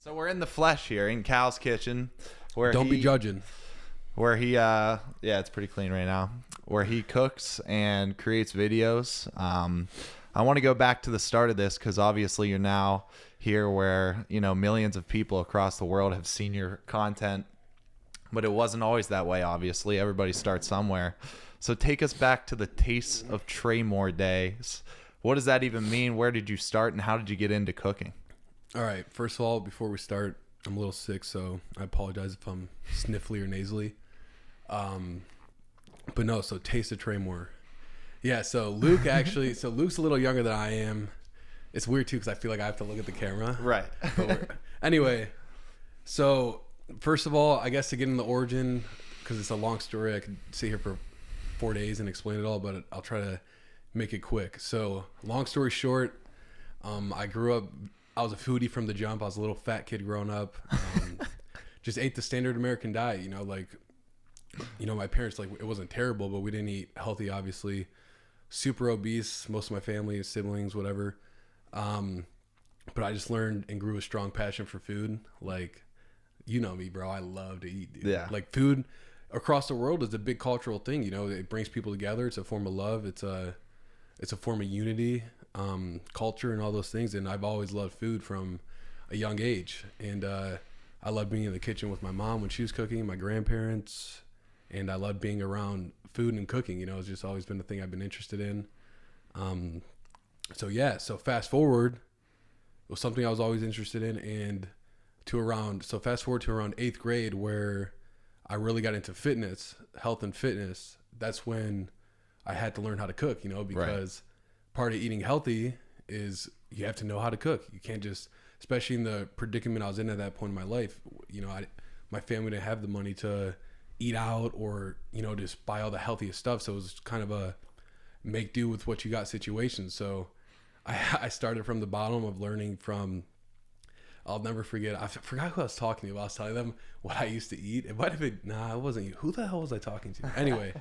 So we're in the flesh here in Cal's kitchen, where Don't be judging. Where he, yeah, it's pretty clean right now. Where he cooks and creates videos. I want to go back to the start of this because obviously you're now here, where millions of people across the world have seen your content, but it wasn't always that way. Obviously, everybody starts somewhere. So take us back to the Taste of Traymore days. What does that even mean? Where did you start, and how did you get into cooking? All right. First of all, before we start, I'm a little sick, so I apologize if I'm sniffly or nasally. But no, so Taste of Traymore. Yeah, so Luke Luke's a little younger than I am. It's weird too because I feel like I have to look at the camera. Right. Anyway, so first of all, I guess to get in the origin, because it's a long story, I could sit here for 4 days and explain it all, but I'll try to make it quick. So long story short, I grew up, I was a foodie from the jump. I was a little fat kid growing up. Just ate the standard American diet, my parents, it wasn't terrible, but we didn't eat healthy, obviously. Super obese, most of my family, siblings, whatever. But I just learned and grew a strong passion for food. You know me, bro. I love to eat, dude. Yeah. Food across the world is a big cultural thing. It brings people together. It's a form of love. It's a form of unity, culture, and all those things. And I've always loved food from a young age. And I loved being in the kitchen with my mom when she was cooking, my grandparents, and I loved being around food and cooking. It's just always been a thing I've been interested in. So fast forward, it was something I was always interested in, and fast forward to around 8th grade, where I really got into fitness, health and fitness. That's when I had to learn how to cook, because part of eating healthy is you have to know how to cook. You can't just, especially in the predicament I was in at that point in my life, my family didn't have the money to eat out or, just buy all the healthiest stuff. So it was kind of a make do with what you got situation. So I started from the bottom of learning from, I'll never forget. I forgot who I was talking to. I was telling them what I used to eat. It might have been, it wasn't you. Who the hell was I talking to? Anyway,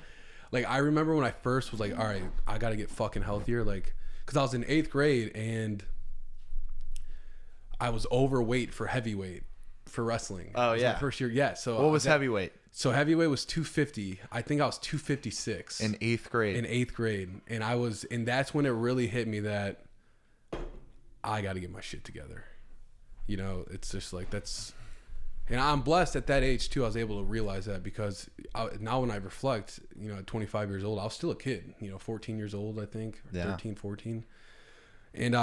I remember when I first was all right, I got to get fucking healthier. Cause I was in 8th grade and I was overweight for heavyweight for wrestling. Oh yeah. My first year. Yeah. So what was heavyweight? So heavyweight was 250. I think I was 256 in 8th grade. And that's when it really hit me that I got to get my shit together. It's just that's, and I'm blessed at that age too. I was able to realize that because now when I reflect, at 25 years old, I was still a kid, 14 years old, I think, 13, 14. And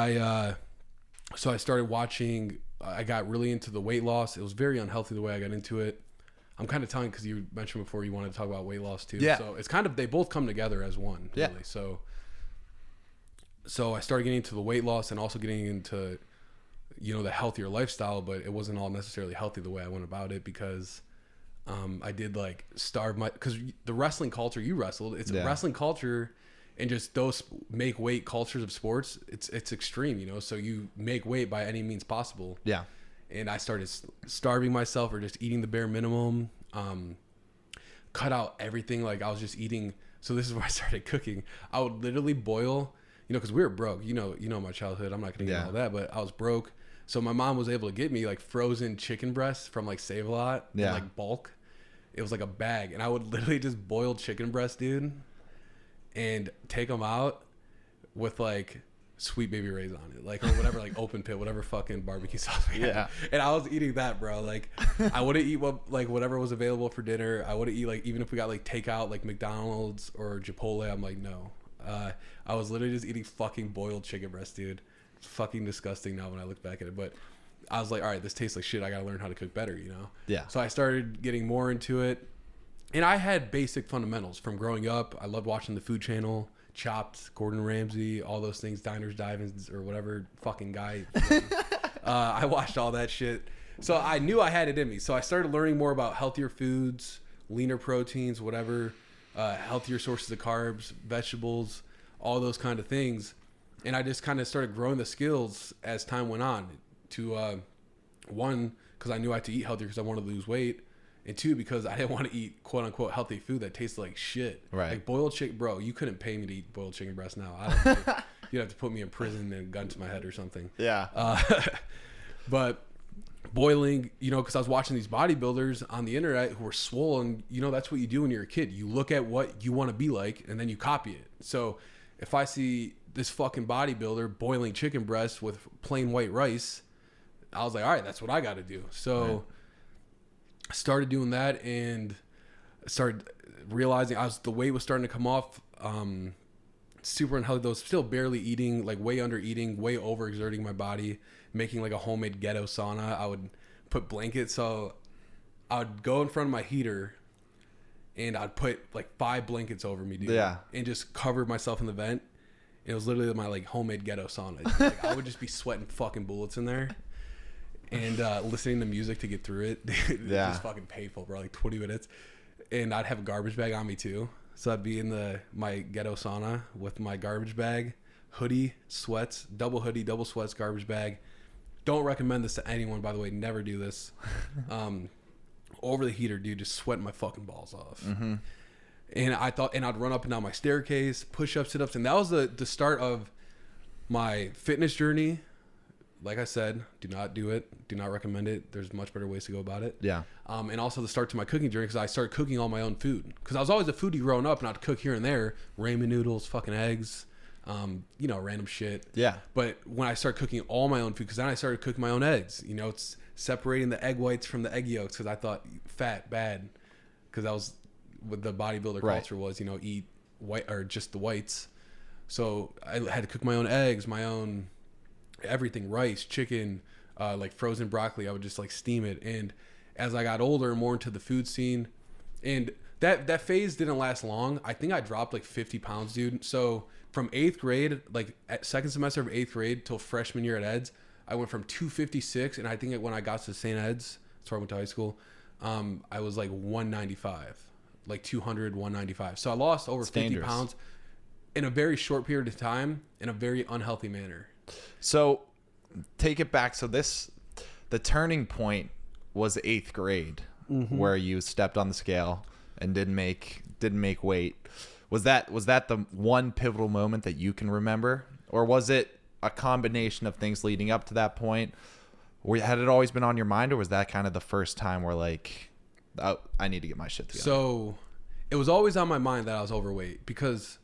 so I started watching, I got really into the weight loss. It was very unhealthy the way I got into it. I'm kind of telling, because you mentioned before you wanted to talk about weight loss too. Yeah. So it's kind of, they both come together as one, really. Yeah. So I started getting into the weight loss and also getting into, the healthier lifestyle, but it wasn't all necessarily healthy the way I went about it, because I did starve because the wrestling culture, you wrestled, it's a wrestling culture, and just those make weight cultures of sports, it's extreme, so you make weight by any means possible. Yeah. And I started starving myself or just eating the bare minimum, cut out everything. I was just eating. So this is where I started cooking. I would literally boil, because we were broke, my childhood. I'm not going to get into all that, but I was broke. So my mom was able to get me frozen chicken breasts from Save-A-Lot, in, bulk. It was a bag, and I would literally just boil chicken breast, dude, and take them out with Sweet Baby Ray's on it, or whatever, open pit, whatever fucking barbecue sauce we had. Yeah. And I was eating that, bro. I wouldn't eat whatever was available for dinner. I wouldn't eat even if we got takeout McDonald's or Chipotle. I'm no. I was literally just eating fucking boiled chicken breast, dude. It's fucking disgusting now when I look back at it, but I was all right, this tastes like shit. I gotta learn how to cook better, Yeah. So I started getting more into it, and I had basic fundamentals from growing up. I loved watching the Food Channel, Chopped, Gordon Ramsay, all those things, Diners, Dive-Ins, or whatever fucking guy. I watched all that shit, so I knew I had it in me. So I started learning more about healthier foods, leaner proteins, whatever, healthier sources of carbs, vegetables, all those kind of things. And I just kind of started growing the skills as time went on to, one, because I knew I had to eat healthier because I wanted to lose weight. And two, because I didn't want to eat quote unquote healthy food that tastes like shit. Right. Boiled chicken, bro, you couldn't pay me to eat boiled chicken breast now. You'd have to put me in prison and a gun to my head or something. Yeah. But boiling, because I was watching these bodybuilders on the internet who were swollen. That's what you do when you're a kid. You look at what you want to be like, and then you copy it. So if I see this fucking bodybuilder boiling chicken breasts with plain white rice, I was like, all right, that's what I got to do. So I started doing that and started realizing the weight was starting to come off. Super unhealthy. Though, still barely eating, like way under eating, way overexerting my body, making like a homemade ghetto sauna. I would put blankets. So I would go in front of my heater and I'd put like 5 blankets over me, dude. Yeah. And just cover myself in the vent. It was literally my like homemade ghetto sauna. Like, I would just be sweating fucking bullets in there and listening to music to get through it. It was just fucking painful, bro. Like 20 minutes. And I'd have a garbage bag on me too. So I'd be in my ghetto sauna with my garbage bag, hoodie, sweats, double hoodie, double sweats, garbage bag. Don't recommend this to anyone, by the way. Never do this. Over the heater, dude, just sweating my fucking balls off. Mm-hmm. And I'd run up and down my staircase, push-ups, sit-ups. And that was the start of my fitness journey. Like I said, do not do it. Do not recommend it. There's much better ways to go about it. Yeah. And also the start to my cooking journey, because I started cooking all my own food. Because I was always a foodie growing up, and I'd cook here and there, ramen noodles, fucking eggs, random shit. Yeah. But when I started cooking all my own food, because then I started cooking my own eggs. It's separating the egg whites from the egg yolks, because I thought fat bad, because that was what the bodybuilder culture was. Eat white or just the whites. So I had to cook my own eggs, my own everything, rice, chicken, like frozen broccoli. I would just like steam it. And as I got older, more into the food scene, and that phase didn't last long. I think I dropped like 50 pounds, dude. So from 8th grade, like at second semester of 8th grade till freshman year at Ed's, I went from 256, and I think when I got to St. Ed's, that's where I went to high school, I was like 195, like 200, 195. So I lost over 50 pounds in a very short period of time in a very unhealthy manner. So take it back. So the turning point was 8th grade, mm-hmm. where you stepped on the scale and didn't make weight. Was that the one pivotal moment that you can remember, or was it a combination of things leading up to that point? Or had it always been on your mind, or was that kind of the first time where like, oh, I need to get my shit together? So it was always on my mind that I was overweight, because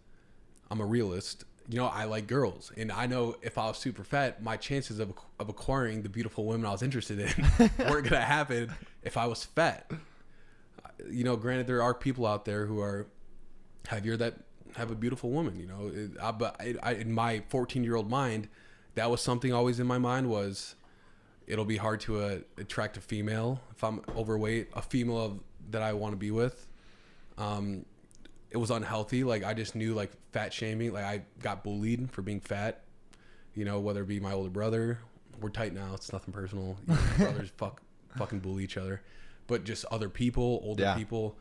I'm a realist. I like girls, and I know if I was super fat, my chances of acquiring the beautiful women I was interested in weren't gonna happen if I was fat. Granted, there are people out there who are heavier that have a beautiful woman. But in my 14-year-old mind, that was something always in my mind was, it'll be hard to attract a female if I'm overweight, a female that I want to be with. It was unhealthy. Like, I just knew, like, fat shaming. Like, I got bullied for being fat, whether it be my older brother. We're tight now. It's nothing personal. Brothers fucking bully each other. But just other people, older people.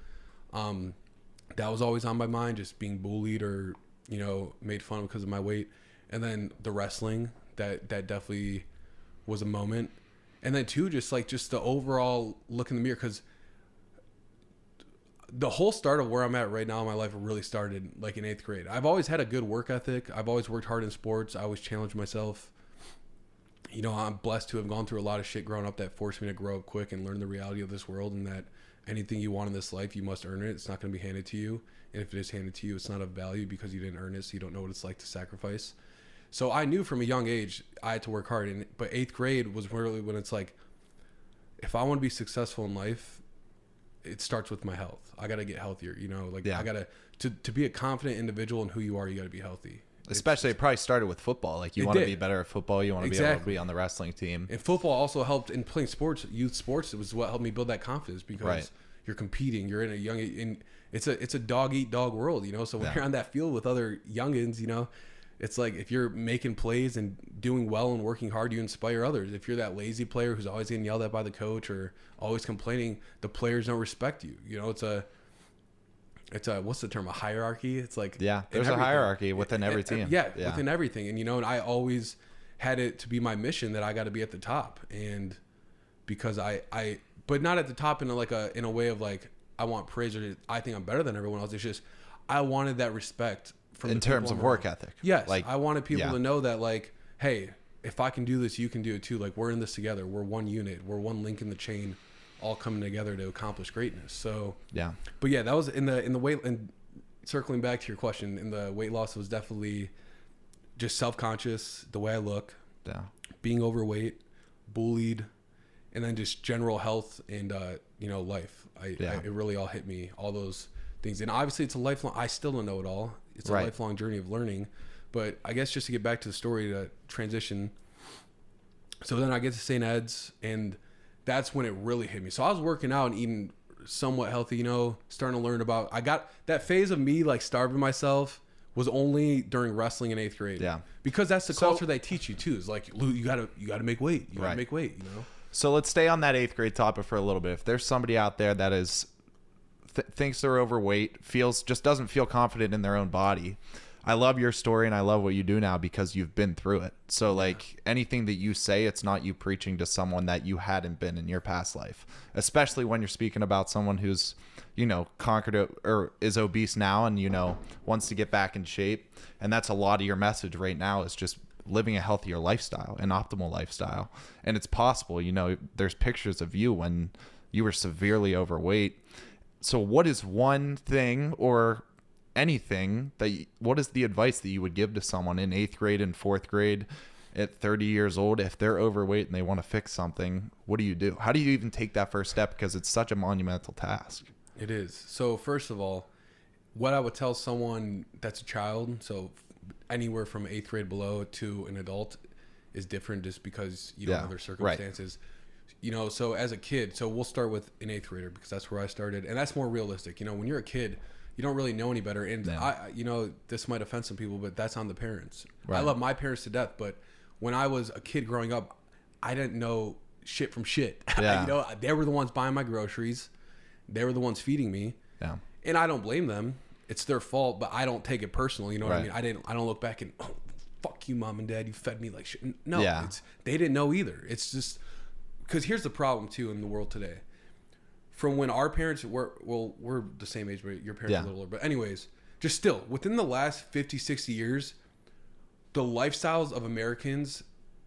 That was always on my mind, just being bullied or, made fun of because of my weight. And then the wrestling, that definitely was a moment. And then, too, just the overall look in the mirror, because the whole start of where I'm at right now in my life really started like in 8th grade. I've always had a good work ethic. I've always worked hard in sports. I always challenged myself. I'm blessed to have gone through a lot of shit growing up that forced me to grow up quick and learn the reality of this world, and that anything you want in this life, you must earn it. It's not going to be handed to you. And if it is handed to you, it's not of value because you didn't earn it, so you don't know what it's like to sacrifice. So I knew from a young age I had to work hard. But 8th grade was really when it's like, if I want to be successful in life, it starts with my health. I got to get healthier, I got to be a confident individual in who you are, you got to be healthy. Especially it probably started with football. Like, you want to be better at football. You want to be able to be on the wrestling team. And football also helped in playing sports, youth sports. It was what helped me build that confidence, because you're competing. You're in a young, and it's a dog eat dog world, So when you're on that field with other youngins, it's like, if you're making plays and doing well and working hard, you inspire others. If you're that lazy player who's always getting yelled at by the coach or always complaining, the players don't respect you. It's a what's the term? A hierarchy. It's like, there's a hierarchy within every team. Within everything. And and I always had it to be my mission that I got to be at the top. And because but not at the top in a way of like, I want praise or I think I'm better than everyone else. It's just, I wanted that respect from in terms of work ethic. Yes, I wanted people to know that, like, hey, if I can do this, you can do it too. Like, we're in this together. We're one unit. We're one link in the chain, all coming together to accomplish greatness. So yeah. But yeah, that was in the weight, and circling back to your question, in the weight loss, was definitely just self-conscious, the way I look, Yeah. being overweight, bullied, and then just general health and life. It really all hit me, all those things. And obviously it's a lifelong, I still don't know it all. It's a lifelong journey of learning. But I guess just to get back to the story, to transition. So then I get to St. Ed's, and that's when it really hit me. So I was working out and eating somewhat healthy, starting to learn about, I got that phase of me like starving myself was only during wrestling in 8th grade. Yeah. Because that's the culture they teach you too. It's like, you gotta make weight. You gotta make weight, So let's stay on that 8th grade topic for a little bit. If there's somebody out there that is thinks they're overweight, just doesn't feel confident in their own body, I love your story and I love what you do now because you've been through it. So like anything that you say, it's not you preaching to someone that you hadn't been in your past life, especially when you're speaking about someone who's, conquered it or is obese now and, wants to get back in shape. And that's a lot of your message right now, is just living a healthier lifestyle, an optimal lifestyle. And it's possible, there's pictures of you when you were severely overweight. So what is one thing or anything what is the advice that you would give to someone in 8th grade and 4th grade at 30 years old if they're overweight and they want to fix something? What do you do? How do you even take that first step? Because it's such a monumental task. It is. So first of all, what I would tell someone that's a child, so anywhere from 8th grade below to an adult, is different just because you don't know their circumstances. So as a kid, so we'll start with an 8th grader because that's where I started, and that's more realistic. When you're a kid, you don't really know any better. And this might offend some people, but that's on the parents. Right. I love my parents to death, but when I was a kid growing up, I didn't know shit from shit. Yeah. They were the ones buying my groceries. They were the ones feeding me. Yeah. And I don't blame them. It's their fault, but I don't take it personal. You know what I mean? I don't look back and, oh, fuck you, mom and dad. You fed me like shit. No, they didn't know either. It's just because here's the problem too in the world today. From when our parents we're the same age, but your parents are a little older. But anyways, just still within the last 50, 60 years, the lifestyles of Americans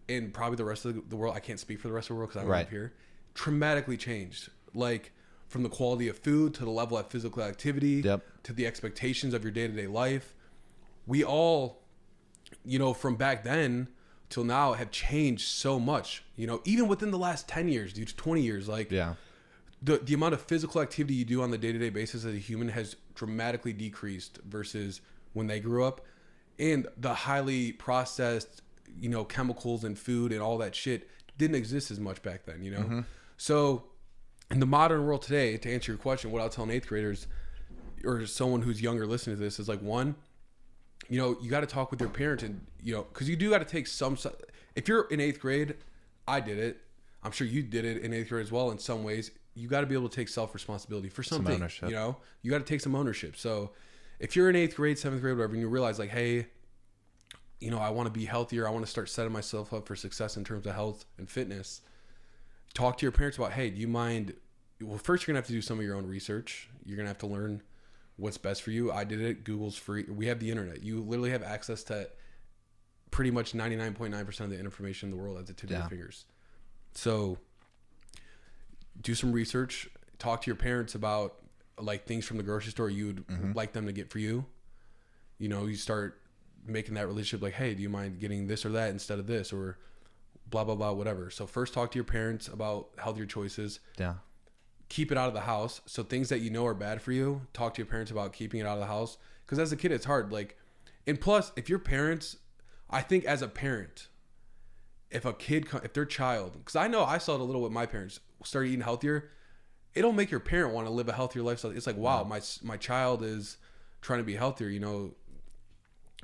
and probably the rest of the world, I can't speak for the rest of the world because I don't live here, dramatically changed. Like from the quality of food to the level of physical activity to the expectations of your day-to-day life. We all, from back then till now have changed so much, even within the last 10 years, dude, 20 years, like the amount of physical activity you do on the day-to-day basis as a human has dramatically decreased versus when they grew up. And the highly processed, chemicals and food and all that shit didn't exist as much back then, Mm-hmm. So in the modern world today, to answer your question, what I'll tell an 8th graders or someone who's younger listening to this is like, one, you got to talk with your parents and, because you do got to take some, if you're in 8th grade, I did it. I'm sure you did it in 8th grade as well in some ways. You got to be able to take self-responsibility for something, ownership. You got to take some ownership. So if you're in 8th grade, 7th grade, whatever, and you realize like, hey, I want to be healthier. I want to start setting myself up for success in terms of health and fitness. Talk to your parents about, hey, do you mind? Well, first you're going to have to do some of your own research. You're going to have to learn what's best for you. I did it. Google's free. We have the internet. You literally have access to pretty much 99.9% of the information in the world at the tip of your fingers. So do some research. Talk to your parents about like things from the grocery store you'd like them to get for you. You start making that relationship like, hey, do you mind getting this or that instead of this, or blah, blah, blah, whatever. So first talk to your parents about healthier choices. Yeah. Keep it out of the house. So things that are bad for you, talk to your parents about keeping it out of the house. Because as a kid, it's hard. Like, and plus, if your parents, I think as a parent, if their child, because I know I saw it a little with my parents, started eating healthier, it'll make your parent want to live a healthier lifestyle. It's like, wow, my child is trying to be healthier.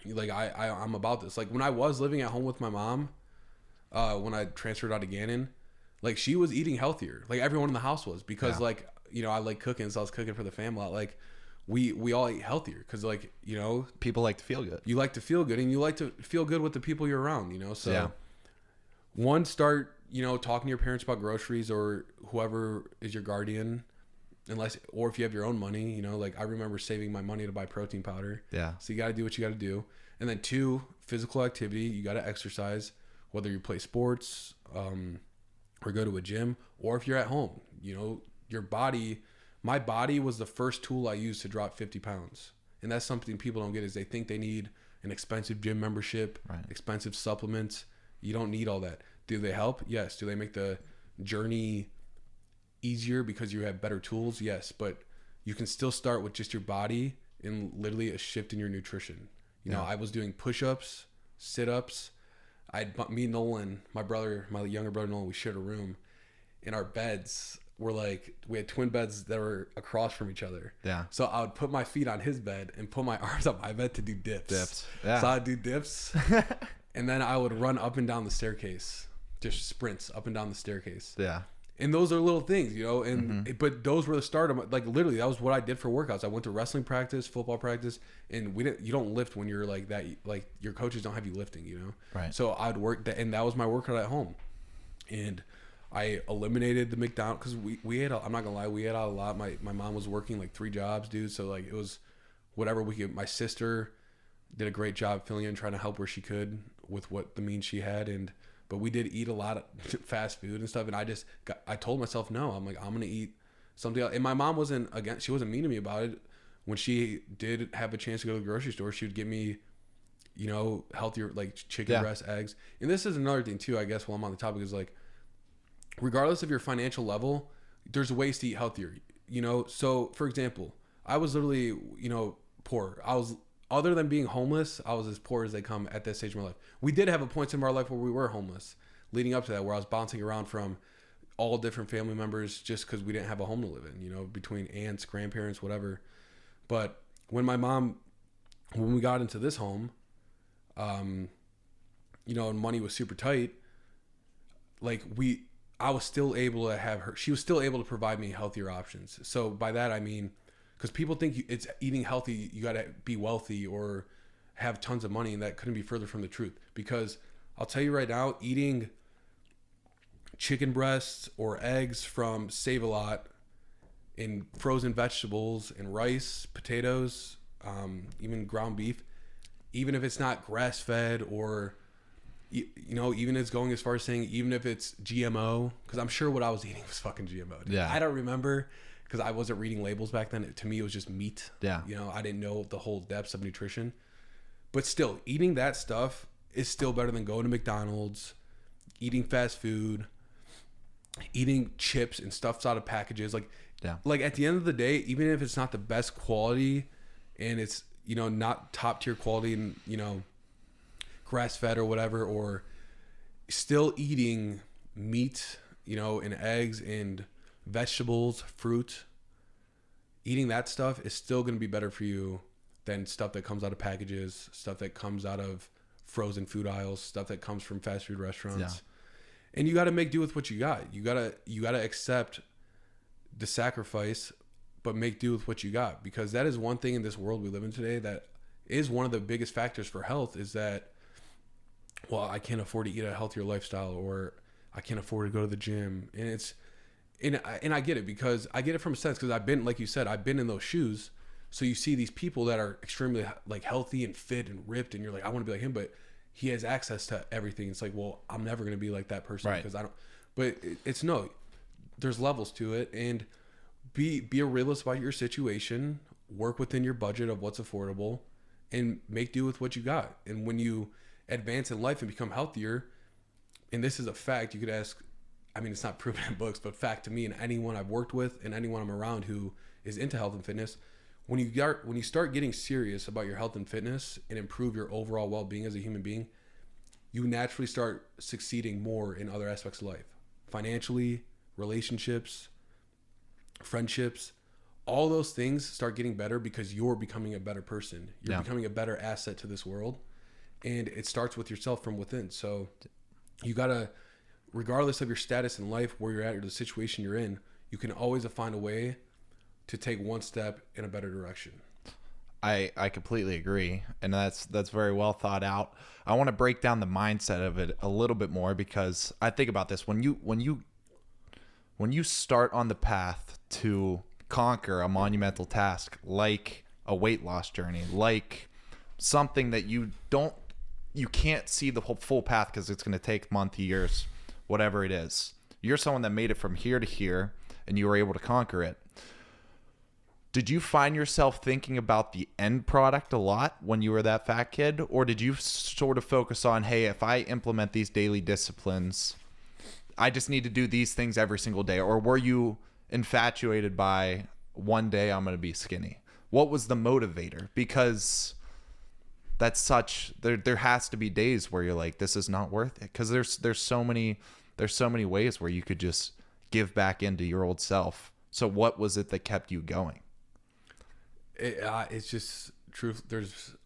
Like I'm about this. Like when I was living at home with my mom, when I transferred out to Gannon, like she was eating healthier. Like everyone in the house was, because like, I like cooking. So I was cooking for the family. Like we all eat healthier. Cause like, people like to feel good. You like to feel good, and you like to feel good with the people you're around, So one, start, talking to your parents about groceries or whoever is your guardian, or if you have your own money, like I remember saving my money to buy protein powder. Yeah. So you got to do what you got to do. And then 2, physical activity. You got to exercise. whether you play sports, or go to a gym, or if you're at home. You know, your body, my body was the first tool I used to drop 50 pounds. And that's something people don't get, is they think they need an expensive gym membership, expensive supplements. You don't need all that. Do they help? Yes. Do they make the journey easier because you have better tools? Yes. But you can still start with just your body and literally a shift in your nutrition. You know, I was doing push-ups, sit-ups. Me and Nolan, my younger brother Nolan, we shared a room, and our beds were like, we had twin beds that were across from each other. Yeah. So I would put my feet on his bed and put my arms on my bed to do dips. Yeah. So I'd do dips, and then I would run up and down the staircase, just sprints up and down the staircase. Yeah. And those are little things, you know, and but those were the start of like, literally that was what I did for workouts. I went to wrestling practice, football practice, and you don't lift when you're like that. Like, your coaches don't have you lifting, you know. Right. So I'd work that, and that was my workout at home. And I eliminated the McDonald's, because we ate. I'm not gonna lie, we ate out a lot. My mom was working like 3 jobs, dude. So like, it was whatever we could. My sister did a great job filling in, trying to help where she could with what the means she had, but we did eat a lot of fast food and stuff. And I told myself, no, I'm like, I'm going to eat something else. And my mom she wasn't mean to me about it. When she did have a chance to go to the grocery store, she would give me, you know, healthier, like chicken breast, eggs. And this is another thing too, I guess, while I'm on the topic, is like, regardless of your financial level, there's ways to eat healthier, you know? So for example, I was literally, you know, poor. Other than being homeless, I was as poor as they come at that stage of my life. We did have a point in our life where we were homeless leading up to that, where I was bouncing around from all different family members just because we didn't have a home to live in, you know, between aunts, grandparents, whatever. But when we got into this home, you know, and money was super tight, like I was still able to have her, she was still able to provide me healthier options. So by that, I mean, because people think it's eating healthy, you got to be wealthy or have tons of money, and that couldn't be further from the truth. Because I'll tell you right now, eating chicken breasts or eggs from Save-A-Lot, and frozen vegetables and rice, potatoes, even ground beef, even if it's not grass-fed, or, you know, even it's going as far as saying, even if it's GMO, because I'm sure what I was eating was fucking GMO. Dude. Yeah. I don't remember, because I wasn't reading labels back then. To me, it was just meat. Yeah. You know, I didn't know the whole depths of nutrition. But still, eating that stuff is still better than going to McDonald's, eating fast food, eating chips and stuffs out of packages. Like, like at the end of the day, even if it's not the best quality and it's, you know, not top tier quality and, you know, grass fed or whatever, or still eating meat, you know, and eggs and vegetables, fruit, eating that stuff is still going to be better for you than stuff that comes out of packages, stuff that comes out of frozen food aisles, stuff that comes from fast food restaurants. Yeah. And you got to make do with what you got. You got to accept the sacrifice, but make do with what you got, because that is one thing in this world we live in today that is one of the biggest factors for health, is that, well, I can't afford to eat a healthier lifestyle, or I can't afford to go to the gym. And I get it, because I get it from a sense, because I've been, like you said, I've been in those shoes. So you see these people that are extremely like healthy and fit and ripped, and you're like, I want to be like him, but he has access to everything. It's like, well, I'm never going to be like that person, because I don't. But it's no, there's levels to it, and be a realist about your situation. Work within your budget of what's affordable, and make do with what you got. And when you advance in life and become healthier, and this is a fact, you could ask. I mean, it's not proven in books, but fact to me and anyone I've worked with and anyone I'm around who is into health and fitness, when you start getting serious about your health and fitness and improve your overall well-being as a human being, you naturally start succeeding more in other aspects of life. Financially, relationships, friendships, all those things start getting better because you're becoming a better person. You're becoming a better asset to this world. And it starts with yourself from within. So you got to, regardless of your status in life, where you're at, or the situation you're in, you can always find a way to take one step in a better direction. I completely agree, and that's very well thought out. I want to break down the mindset of it a little bit more, because I think about this when you start on the path to conquer a monumental task, like a weight loss journey, like something that you don't you can't see the whole full path because it's going to take months, years, whatever it is. You're someone that made it from here to here, and you were able to conquer it. Did you find yourself thinking about the end product a lot when you were that fat kid? Or did you sort of focus on, hey, if I implement these daily disciplines, I just need to do these things every single day? Or were you infatuated by one day I'm going to be skinny? What was the motivator? Because that's such, there has to be days where you're like, this is not worth it. Because there's so many ways where you could just give back into your old self. So what was it that kept you going? It's just truth.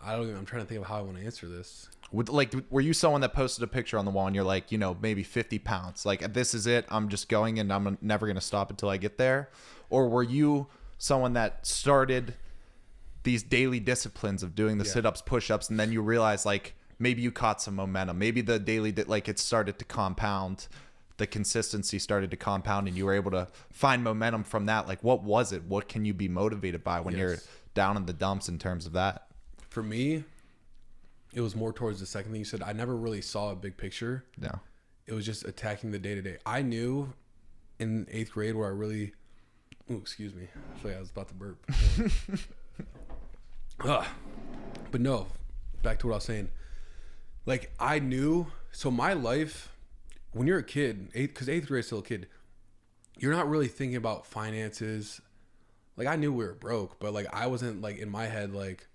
I'm trying to think of how I want to answer this. Were you someone that posted a picture on the wall and you're like, maybe 50 pounds, like, this is it, I'm just going and I'm never going to stop until I get there? Or were you someone that started these daily disciplines of doing the sit-ups, push-ups, and then you realize, like, maybe you caught some momentum, maybe the daily, like, it started to compound, the consistency started to compound, and you were able to find momentum from that? Like, what was it? What can you be motivated by when you're down in the dumps in terms of that? For me, it was more towards the second thing you said. I never really saw a big picture. No. It was just attacking the day-to-day. I knew in 8th grade where I really... Ooh, excuse me. I feel like I was about to burp. But no, back to what I was saying. Like, I knew... So my life, when you're a kid, because 8th grade is still a kid, you're not really thinking about finances. Like, I knew we were broke, but, like, I wasn't, like, in my head, like,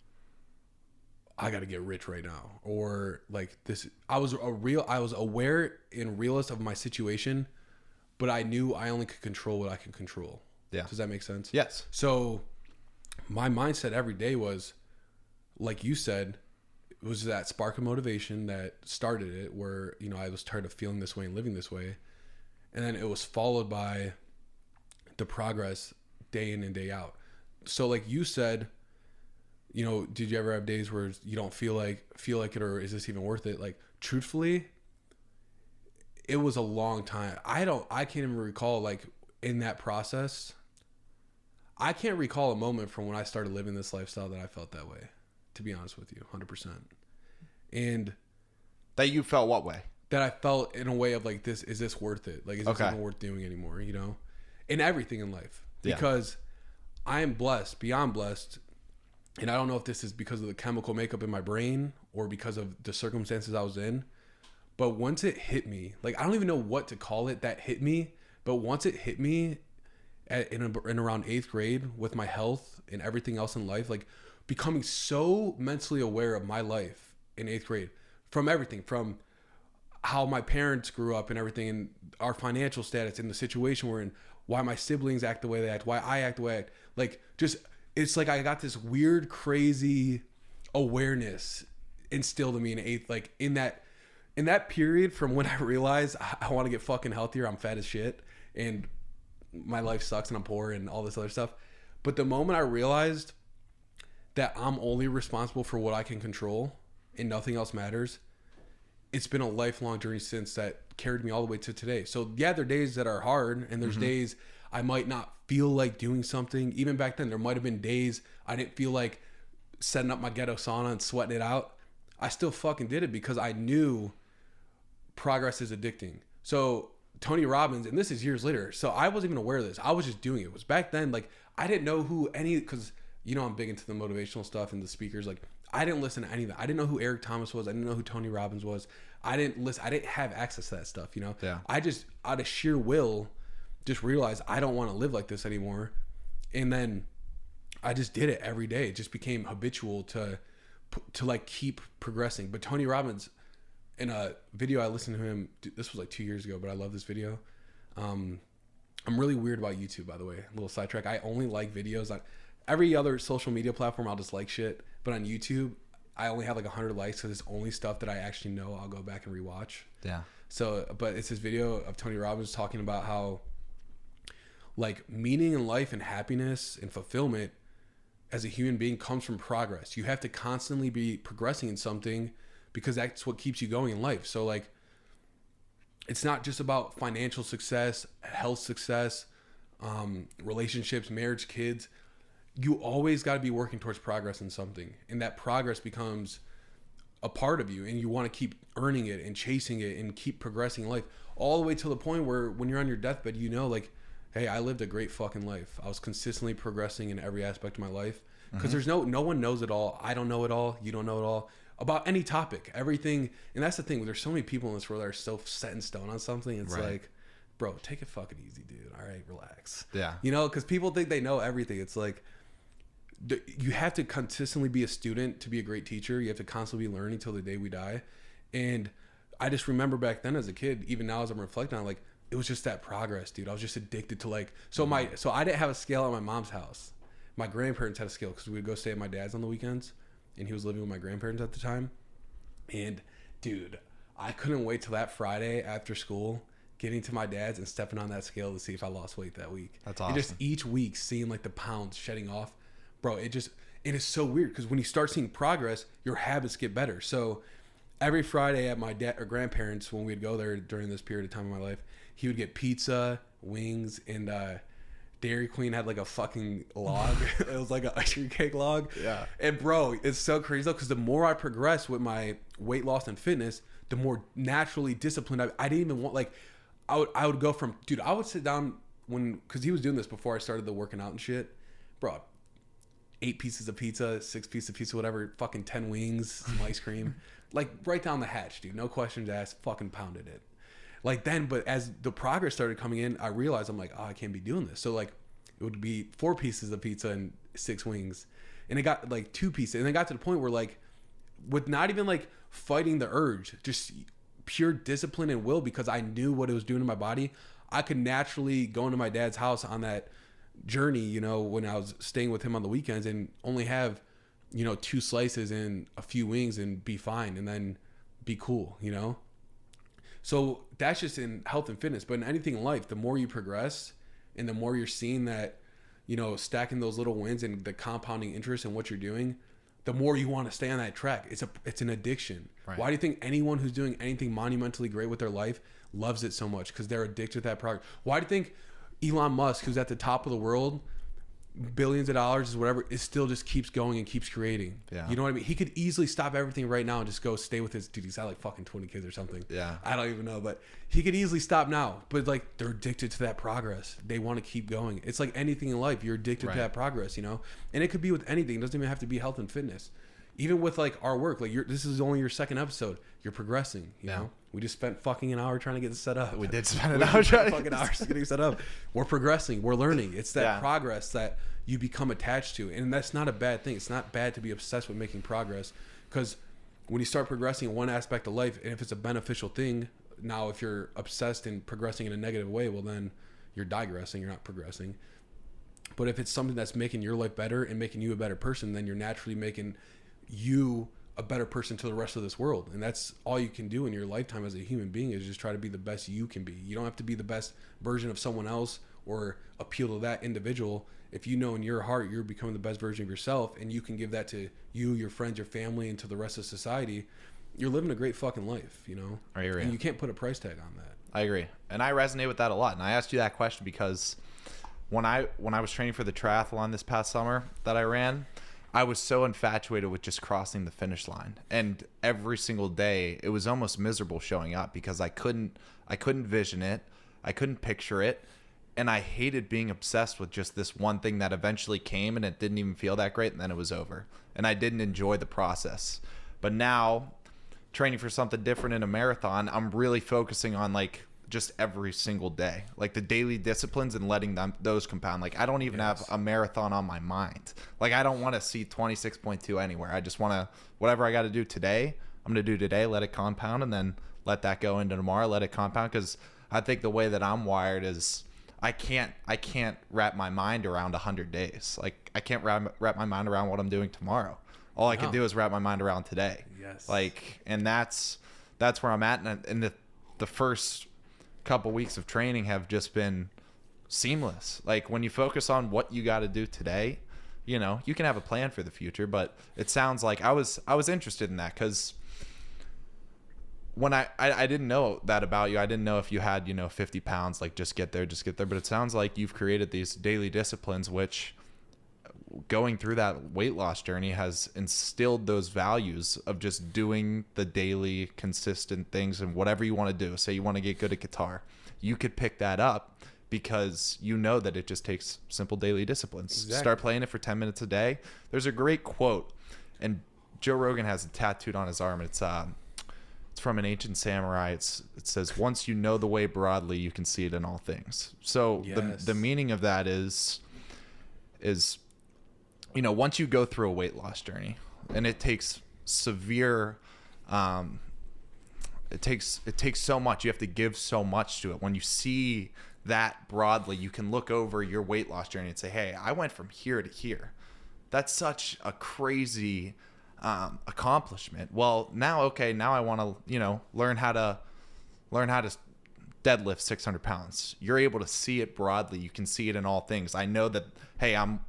I got to get rich right now. Or, like, this... I was aware and realist of my situation, but I knew I only could control what I can control. Yeah. Does that make sense? Yes. So my mindset every day was, like you said, it was that spark of motivation that started it, where, I was tired of feeling this way and living this way. And then it was followed by the progress day in and day out. So like you said, did you ever have days where you don't feel like it, or is this even worth it? Like, truthfully, it was a long time. I can't even recall, like, in that process, I can't recall a moment from when I started living this lifestyle that I felt that way, to be honest with you, 100%. And that you felt what way? That I felt in a way of, like, is this worth it? Like, is this even worth doing anymore? In everything in life, because I am blessed, beyond blessed. And I don't know if this is because of the chemical makeup in my brain or because of the circumstances I was in, but once it hit me, like, I don't even know what to call it that hit me, but once it hit me in around 8th grade with my health and everything else in life, like, becoming so mentally aware of my life in 8th grade, from everything, from how my parents grew up and everything, and our financial status and the situation we're in, why my siblings act the way they act, why I act the way I act, like, just... It's like I got this weird, crazy awareness instilled in me in 8th, like, in that period from when I realized I want to get fucking healthier. I'm fat as shit and my life sucks and I'm poor and all this other stuff. But the moment I realized that I'm only responsible for what I can control and nothing else matters, it's been a lifelong journey since that carried me all the way to today. So yeah, there are days that are hard, and there's days I might not feel like doing something. Even back then, there might have been days I didn't feel like setting up my ghetto sauna and sweating it out. I still fucking did it because I knew progress is addicting. So Tony Robbins, and this is years later, so I wasn't even aware of this. I was just doing it. It was back then, like, I didn't know who because, I'm big into the motivational stuff and the speakers. Like, I didn't listen to any of that. I didn't know who Eric Thomas was. I didn't know who Tony Robbins was. I didn't listen. I didn't have access to that stuff, Yeah. I just, out of sheer will, just realized I don't want to live like this anymore. And then I just did it every day. It just became habitual to like keep progressing. But Tony Robbins, in a video I listened to him, this was like 2 years ago, but I love this video. I'm really weird about YouTube, by the way. A little sidetrack. I only like videos on every other social media platform. I'll just like shit. But on YouTube, I only have like 100 likes because it's only stuff that I actually know I'll go back and rewatch. Yeah. So, but it's this video of Tony Robbins talking about how, like, meaning in life and happiness and fulfillment as a human being comes from progress. You have to constantly be progressing in something because that's what keeps you going in life. So, like, it's not just about financial success, health success, relationships, marriage, kids. You always got to be working towards progress in something. And that progress becomes a part of you, and you want to keep earning it and chasing it and keep progressing in life all the way to the point where when you're on your deathbed, you know, like, hey, I lived a great fucking life. I was consistently progressing in every aspect of my life, because there's no one knows it all. I don't know it all. You don't know it all about any topic, everything. And that's the thing. There's so many people in this world that are so set in stone on something. It's like, bro, take it fucking easy, dude. All right, relax. Yeah. You know, because people think they know everything. It's like, you have to consistently be a student to be a great teacher. You have to constantly be learning till the day we die. And I just remember back then as a kid, even now as I'm reflecting on, like, it was just that progress, dude. I was just addicted to, like, so I didn't have a scale at my mom's house. My grandparents had a scale because we would go stay at my dad's on the weekends, and he was living with my grandparents at the time. And dude, I couldn't wait till that Friday after school, getting to my dad's and stepping on that scale to see if I lost weight that week. That's awesome. And just each week seeing like the pounds shedding off. Bro, it is so weird because when you start seeing progress, your habits get better. So every Friday at my dad or grandparents, when we'd go there during this period of time in my life, he would get pizza, wings, and Dairy Queen had like a fucking log. It was like an ice cream cake log. Yeah. And bro, it's so crazy though, because the more I progressed with my weight loss and fitness, the more naturally disciplined I didn't even want, like, I would go from, dude, I would sit down because he was doing this before I started the working out and shit. Bro, 8 pieces of pizza, 6 pieces of pizza, whatever, fucking 10 wings, some ice cream. Like, right down the hatch, dude. No questions asked, fucking pounded it. Like, then, but as the progress started coming in, I realized, I'm like, oh, I can't be doing this. So, like, it would be 4 pieces of pizza and 6 wings. And it got, like, 2 pieces. And it got to the point where, like, with not even, like, fighting the urge, just pure discipline and will, because I knew what it was doing to my body, I could naturally go into my dad's house on that journey, you know, when I was staying with him on the weekends, and only have, you know, 2 slices and a few wings and be fine, and then be cool, you know? So that's just in health and fitness. But in anything in life, the more you progress and the more you're seeing that, you know, stacking those little wins and the compounding interest in what you're doing, the more you want to stay on that track. It's an addiction. Right. Why do you think anyone who's doing anything monumentally great with their life loves it so much? Because they're addicted to that product. Why do you think Elon Musk, who's at the top of the world, billions of dollars, whatever, it still just keeps going and keeps creating? Yeah. You know what I mean? He could easily stop everything right now and just go stay with his, dude, he's got like fucking 20 kids or something. Yeah. I don't even know, but he could easily stop now. But like, they're addicted to that progress. They want to keep going. It's like anything in life. You're addicted to that progress, you know? And it could be with anything. It doesn't even have to be health and fitness. Even with like our work, like this is only your 2nd episode. You're progressing, you know? We just spent fucking an hour trying to get this set up. We did spend an hour trying fucking hours getting set up. We're progressing. We're learning. It's that progress that you become attached to. And that's not a bad thing. It's not bad to be obsessed with making progress, because when you start progressing in one aspect of life, and if it's a beneficial thing, now if you're obsessed and progressing in a negative way, well, then you're digressing. You're not progressing. But if it's something that's making your life better and making you a better person, then you're naturally making you a better person to the rest of this world. And that's all you can do in your lifetime as a human being, is just try to be the best you can be. You don't have to be the best version of someone else or appeal to that individual. If you know in your heart you're becoming the best version of yourself, and you can give that to you, your friends, your family, and to the rest of society, you're living a great fucking life, you know? I agree. And you can't put a price tag on that. I agree. And I resonate with that a lot. And I asked you that question because when I was training for the triathlon this past summer that I ran, I was so infatuated with just crossing the finish line. And every single day, it was almost miserable showing up because I couldn't vision it. I couldn't picture it. And I hated being obsessed with just this one thing that eventually came, and it didn't even feel that great, and then it was over. And I didn't enjoy the process. But now, training for something different in a marathon, I'm really focusing on like just every single day, like the daily disciplines, and letting those compound. Like, I don't even have a marathon on my mind. Like, I don't want to see 26.2 anywhere. I just want to, whatever I got to do today, I'm going to do today, let it compound, and then let that go into tomorrow, let it compound. Because I think the way that I'm wired is I can't wrap my mind around 100 days. Like, I can't wrap my mind around what I'm doing tomorrow. All I can do is wrap my mind around today. Yes. Like, and that's where I'm at. And the first couple weeks of training have just been seamless. Like, when you focus on what you got to do today, you know, you can have a plan for the future, but it sounds like I was interested in that, because when I didn't know that about you. I didn't know if you had, 50 pounds, like just get there. But it sounds like you've created these daily disciplines, which going through that weight loss journey has instilled those values of just doing the daily consistent things and whatever you want to do. Say you want to get good at guitar, you could pick that up because you know that it just takes simple daily disciplines. Exactly. Start playing it for 10 minutes a day. There's a great quote, and Joe Rogan has it tattooed on his arm. It's from an ancient samurai. It says, once you know the way broadly, you can see it in all things. So yes. the meaning of that is, you know, once you go through a weight loss journey, and it takes severe, it takes so much. You have to give so much to it. When you see that broadly, you can look over your weight loss journey and say, hey, I went from here to here. That's such a crazy accomplishment. Well, now I want to, you know, learn how to deadlift 600 pounds. You're able to see it broadly. You can see it in all things. I know that, hey, I'm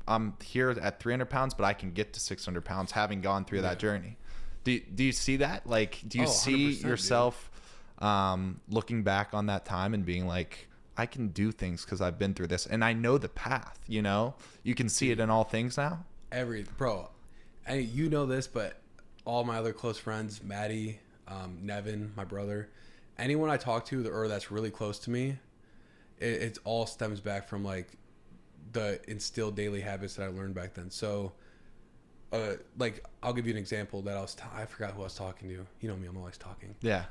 here at 300 pounds, but I can get to 600 pounds having gone through that journey. Do you see that? Like, do you see yourself looking back on that time and being like, I can do things because I've been through this and I know the path, you know? You can see it in all things now? Bro, you know this, but all my other close friends, Maddie, Nevin, my brother, anyone I talk to or that's really close to me, it all stems back from like the instilled daily habits that I learned back then. So, like, I'll give you an example that I forgot who I was talking to. You know me, I'm always talking. Yeah.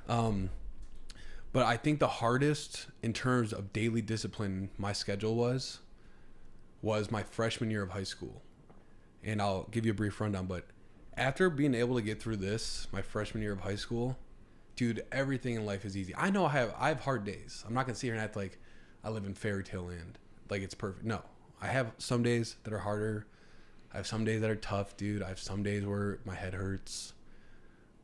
But I think the hardest in terms of daily discipline my schedule was my freshman year of high school. And I'll give you a brief rundown, but after being able to get through this, my freshman year of high school, dude, everything in life is easy. I know I have hard days. I'm not going to sit here and act like I live in fairy tale land. Like it's perfect. No, I have some days that are harder. I have some days that are tough, dude. I have some days where my head hurts,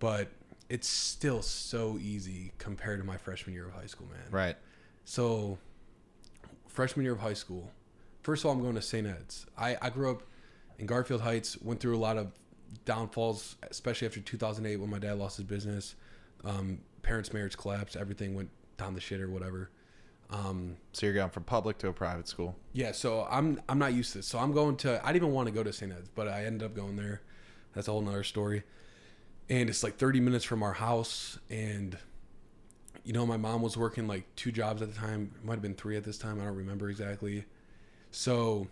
but it's still so easy compared to my freshman year of high school, man. Right. So freshman year of high school, first of all, I'm going to St. Ed's. I grew up in Garfield Heights, went through a lot of downfalls, especially after 2008 when my dad lost his business. Parents' marriage collapsed. Everything went down the shit or whatever. So you're going from public to a private school. Yeah, so I'm not used to this. So I'm going to, I didn't even want to go to St. Ed's, but I ended up going there. That's a whole nother story. And it's like 30 minutes from our house. And, you know, my mom was working like 2 jobs at the time. It might have been 3 at this time. I don't remember exactly. So,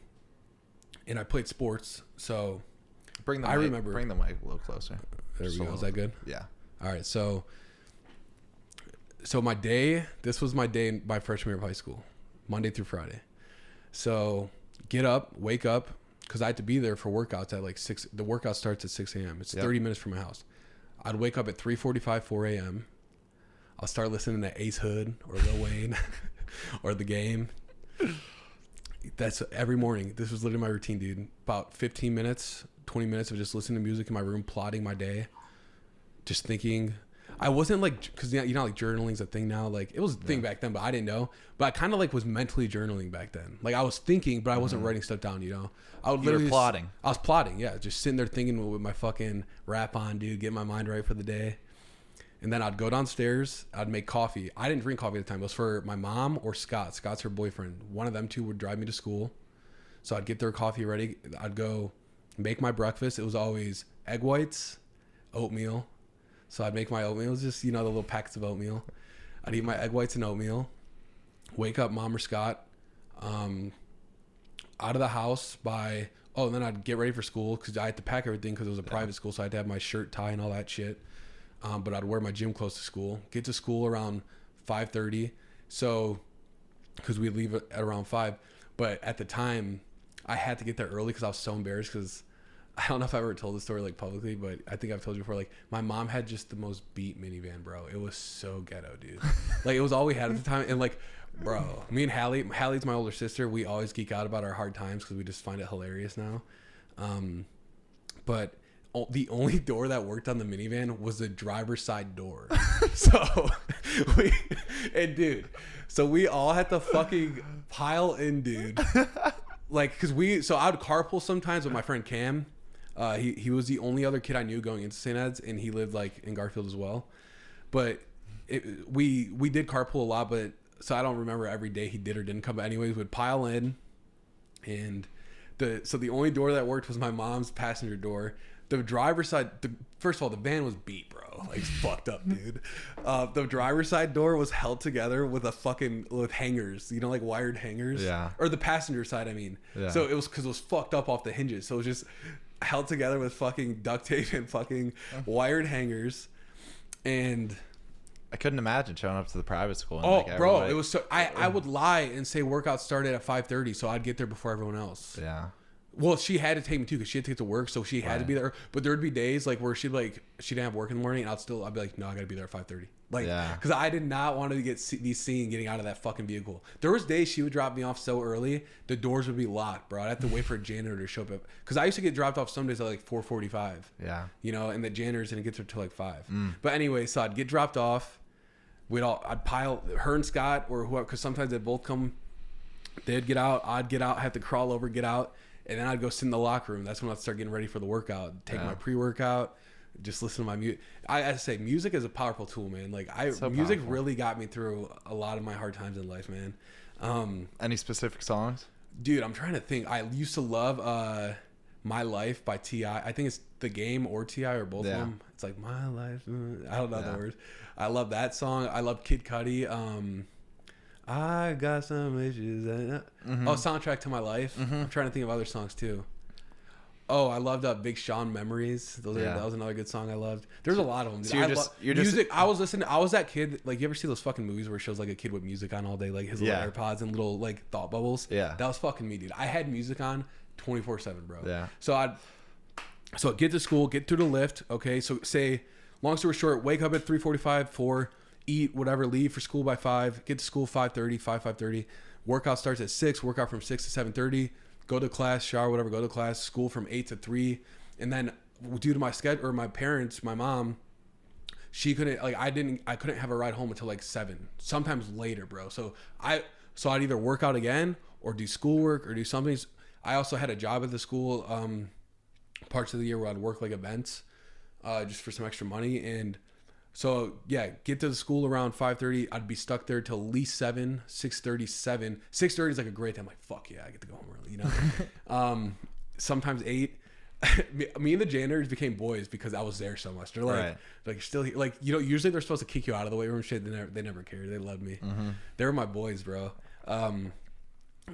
and I played sports. So bring the mic a little closer. There we go. Is that good? Yeah. All right. So this was my day in my freshman year of high school, Monday through Friday. So wake up, because I had to be there for workouts at like 6. The workout starts at 6 a.m. It's 30 minutes from my house. I'd wake up at 3:45, 4 a.m. I'll start listening to Ace Hood or Lil Wayne or The Game. That's every morning. This was literally my routine, dude. About 15 minutes, 20 minutes of just listening to music in my room, plotting my day, just thinking. I wasn't like, because you know, like journaling's a thing now. Like it was a thing back then, but I didn't know. But I kind of like was mentally journaling back then. Like I was thinking, but I wasn't writing stuff down. You know, I would literally plotting. I was plotting, yeah, just sitting there thinking with my fucking rap on, dude, getting my mind right for the day. And then I'd go downstairs. I'd make coffee. I didn't drink coffee at the time. It was for my mom or Scott. Scott's her boyfriend. One of them two would drive me to school. So I'd get their coffee ready. I'd go make my breakfast. It was always egg whites, oatmeal. So I'd make my oatmeal. It was just, you know, the little packets of oatmeal. I'd eat my egg whites and oatmeal. Wake up mom or Scott. Out of the house by... Oh, and then I'd get ready for school because I had to pack everything because it was a private school. So I had to have my shirt, tie, and all that shit. But I'd wear my gym clothes to school. Get to school around 5:30. So, because we'd leave at around 5. But at the time, I had to get there early because I was so embarrassed because... I don't know if I ever told this story like publicly, but I think I've told you before. Like my mom had just the most beat minivan, bro. It was so ghetto, dude. Like it was all we had at the time. And like, bro, me and Hallie's my older sister. We always geek out about our hard times because we just find it hilarious now. But the only door that worked on the minivan was the driver's side door. So we all had to fucking pile in, dude. Like, so I would carpool sometimes with my friend Cam. He was the only other kid I knew going into St. Ed's, and he lived like in Garfield as well. But we did carpool a lot, but so I don't remember every day he did or didn't come. But anyways, we'd pile in, and The only door that worked was my mom's passenger door. The driver's side, first of all, the van was beat, bro. Like, it's fucked up, dude. The driver's side door was held together with with hangers, you know, like wired hangers. Yeah. Or the passenger side, I mean. Yeah. So it was because it was fucked up off the hinges. So it was just held together with fucking duct tape and fucking wired hangers. And I couldn't imagine showing up to the private school. And oh, like bro, everybody... it was so. I would lie and say workout started at 5:30, so I'd get there before everyone else. Yeah. Well, she had to take me too because she had to get to work, so she had to be there. But there'd be days like where she didn't have work in the morning, and I'd be like, no, I gotta be there at 5:30. Like, because I did not want to be seen getting out of that fucking vehicle. There was days she would drop me off so early, the doors would be locked, bro. I'd have to wait for a janitor to show up. Because I used to get dropped off some days at like 4:45. Yeah. You know, and the janitor's didn't get there till like 5. But anyway, so I'd get dropped off. I'd pile her and Scott or whoever, because sometimes they'd both come. They'd get out. I'd get out. Have to crawl over, get out. And then I'd go sit in the locker room. That's when I'd start getting ready for the workout. Take my pre-workout, just listen to my music. I say music is a powerful tool, man. Like music really got me through a lot of my hard times in life, man. Any specific songs? Dude, I'm trying to think. I used to love My Life by T.I. I think it's The Game or T.I. or both of them. It's like My Life. I don't know the words. I love that song. I love Kid Cudi. I got some issues. Soundtrack to My Life. I'm trying to think of other songs too. Oh, I loved Big Sean Memories. That was another good song I loved. There's a lot of them. Dude. So music. I was listening. I was that kid. Like, you ever see those fucking movies where it shows like a kid with music on all day, like his little AirPods and little like thought bubbles? Yeah, that was fucking me, dude. I had music on 24/7, bro. Yeah. So I'd get to school, get through the lift. Okay, so say, long story short, wake up at 3:45, 4. Eat whatever, leave for school by 5, get to school 5:30. Workout starts at 6, workout from 6 to 7:30, go to class, shower, whatever, go to class, school from 8 to 3. And then due to my schedule, or my parents, my mom, she couldn't, like, I couldn't have a ride home until like 7, sometimes later, bro. So I'd either work out again or do schoolwork or do something. I also had a job at the school parts of the year where I'd work like events just for some extra money. And so yeah, get to the school around 5:30. I'd be stuck there till at least 7, 6:37. 6:30 is like a great time. Like, fuck yeah, I get to go home early, you know. Sometimes 8. Me and the janitors became boys because I was there so much. They're like, like, you're still here. Like, you know, usually they're supposed to kick you out of the weight room and shit. They never cared. They loved me. They were my boys, bro.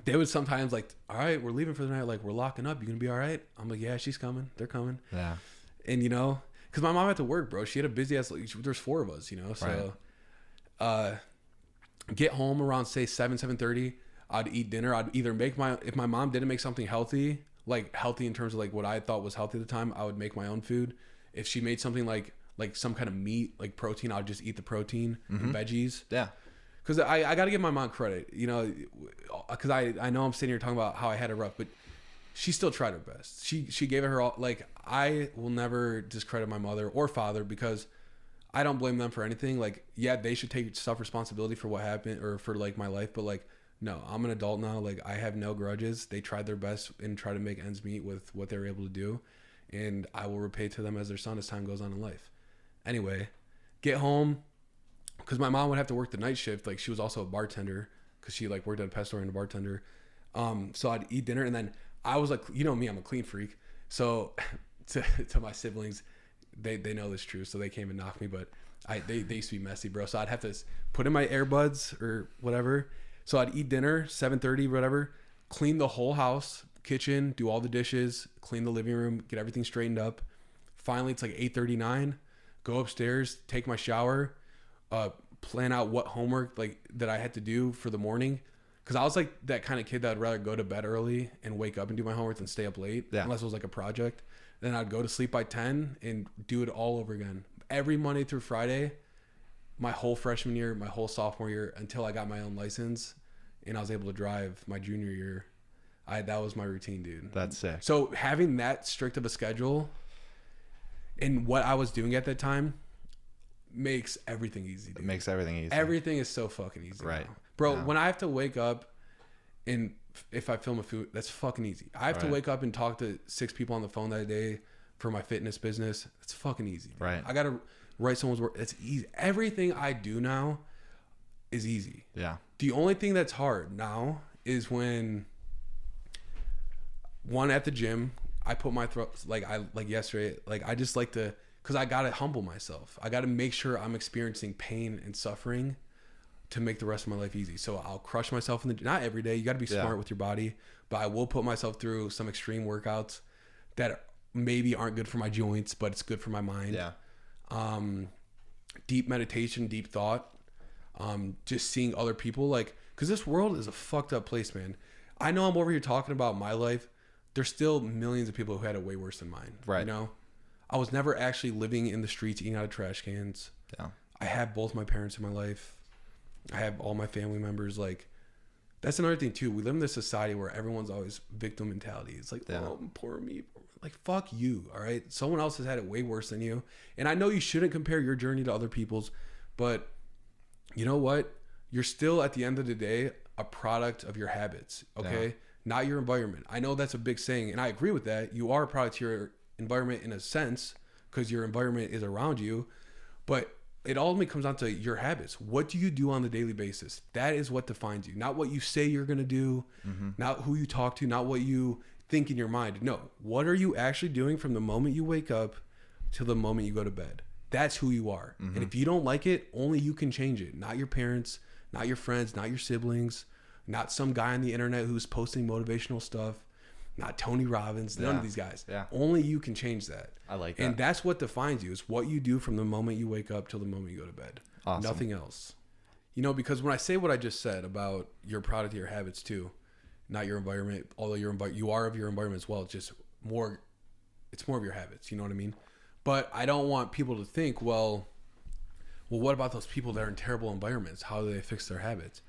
They would sometimes like, all right, we're leaving for the night. Like, we're locking up. You gonna be all right? I'm like, yeah, she's coming. They're coming. Yeah. And you know, because my mom had to work, bro. She had a busy ass. Like, there's 4 of us, you know. So, get home around say 7:30. I'd eat dinner. I'd either make if my mom didn't make something healthy, like healthy in terms of like what I thought was healthy at the time, I would make my own food. If she made something like some kind of meat, like protein, I'd just eat the protein and veggies. Yeah. Because I got to give my mom credit, you know, because I know I'm sitting here talking about how I had it rough, but she still tried her best. She gave it her all. Like, I will never discredit my mother or father because I don't blame them for anything. Like, yeah, they should take self-responsibility for what happened or for like my life, but like, no, I'm an adult now. Like, I have no grudges. They tried their best and try to make ends meet with what they were able to do, and I will repay to them as their son as time goes on in life. Anyway, get home. Because my mom would have to work the night shift. Like, she was also a bartender because she like worked at a pet store and a bartender. So I'd eat dinner, and then I was like, you know me, I'm a clean freak. So to my siblings, they know this true. So they came and knocked me, but they used to be messy, bro. So I'd have to put in my earbuds or whatever. So I'd eat dinner, 7:30, whatever, clean the whole house, kitchen, do all the dishes, clean the living room, get everything straightened up. Finally, it's like 8:39, go upstairs, take my shower, plan out what homework like that I had to do for the morning. Cause I was like that kind of kid that would rather go to bed early and wake up and do my homework than stay up late. Yeah. Unless it was like a project. Then I'd go to sleep by 10 and do it all over again. Every Monday through Friday, my whole freshman year, my whole sophomore year, until I got my own license and I was able to drive my junior year. That was my routine, dude. That's sick. So having that strict of a schedule and what I was doing at that time makes everything easy, dude. It makes everything easy. Everything is so fucking easy. Right. Now. Bro, when I have to wake up and if I film a food, that's fucking easy. I have to wake up and talk to 6 people on the phone that day for my fitness business. It's fucking easy. Dude. Right. I got to write someone's work. It's easy. Everything I do now is easy. Yeah. The only thing that's hard now is when one at the gym. I put my throat like yesterday. Like I just like to, because I gotta humble myself. I gotta make sure I'm experiencing pain and suffering to make the rest of my life easy. So I'll crush myself in the, not every day. You got to be smart with your body, but I will put myself through some extreme workouts that maybe aren't good for my joints, but it's good for my mind. Yeah. Deep meditation, deep thought, just seeing other people, like, because this world is a fucked up place, man. I know I'm over here talking about my life. There's still millions of people who had it way worse than mine. Right. You know, I was never actually living in the streets, eating out of trash cans. Yeah. I have both my parents in my life. I have all my family members. Like, that's another thing too. We live in this society where everyone's always victim mentality. It's like, oh, poor me. Like, fuck you. All right. Someone else has had it way worse than you. And I know you shouldn't compare your journey to other people's, but you know what? You're still, at the end of the day, a product of your habits. Okay. Yeah. Not your environment. I know that's a big saying, and I agree with that. You are a product of your environment in a sense, because your environment is around you, but it ultimately comes down to your habits. What do you do on the daily basis? That is what defines you. Not what you say you're going to do, not who you talk to, not what you think in your mind. No, what are you actually doing from the moment you wake up till the moment you go to bed? That's who you are. And if you don't like it, only you can change it. Not your parents, not your friends, not your siblings, not some guy on the internet who's posting motivational stuff, not Tony Robbins, none of these guys. Yeah. Only you can change that. I like that. And that's what defines you, is what you do from the moment you wake up till the moment you go to bed. Awesome. Nothing else. You know, because when I say what I just said about your product of your habits too, not your environment, although you are of your environment as well, it's just more, it's more of your habits. You know what I mean? But I don't want people to think, well, what about those people that are in terrible environments? How do they fix their habits?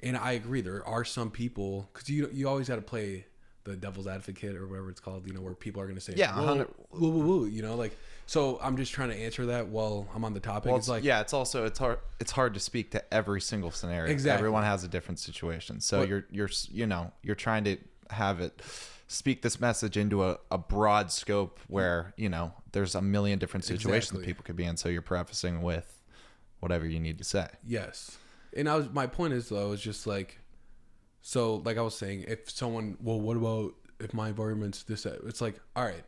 And I agree. There are some people, because you always got to play the devil's advocate or whatever it's called, you know, where people are going to say, yeah, woo, woo, woo, woo, you know, like, so I'm just trying to answer that while I'm on the topic. Well, it's like, yeah, it's hard to speak to every single scenario. Exactly. Everyone has a different situation. So you're trying to have it speak this message into a broad scope where, you know, there's a million different situations that people could be in. So you're prefacing with whatever you need to say. Yes. And my point is though, is just like, so like I was saying, if someone, well, what about if my environment's this, it's like, all right,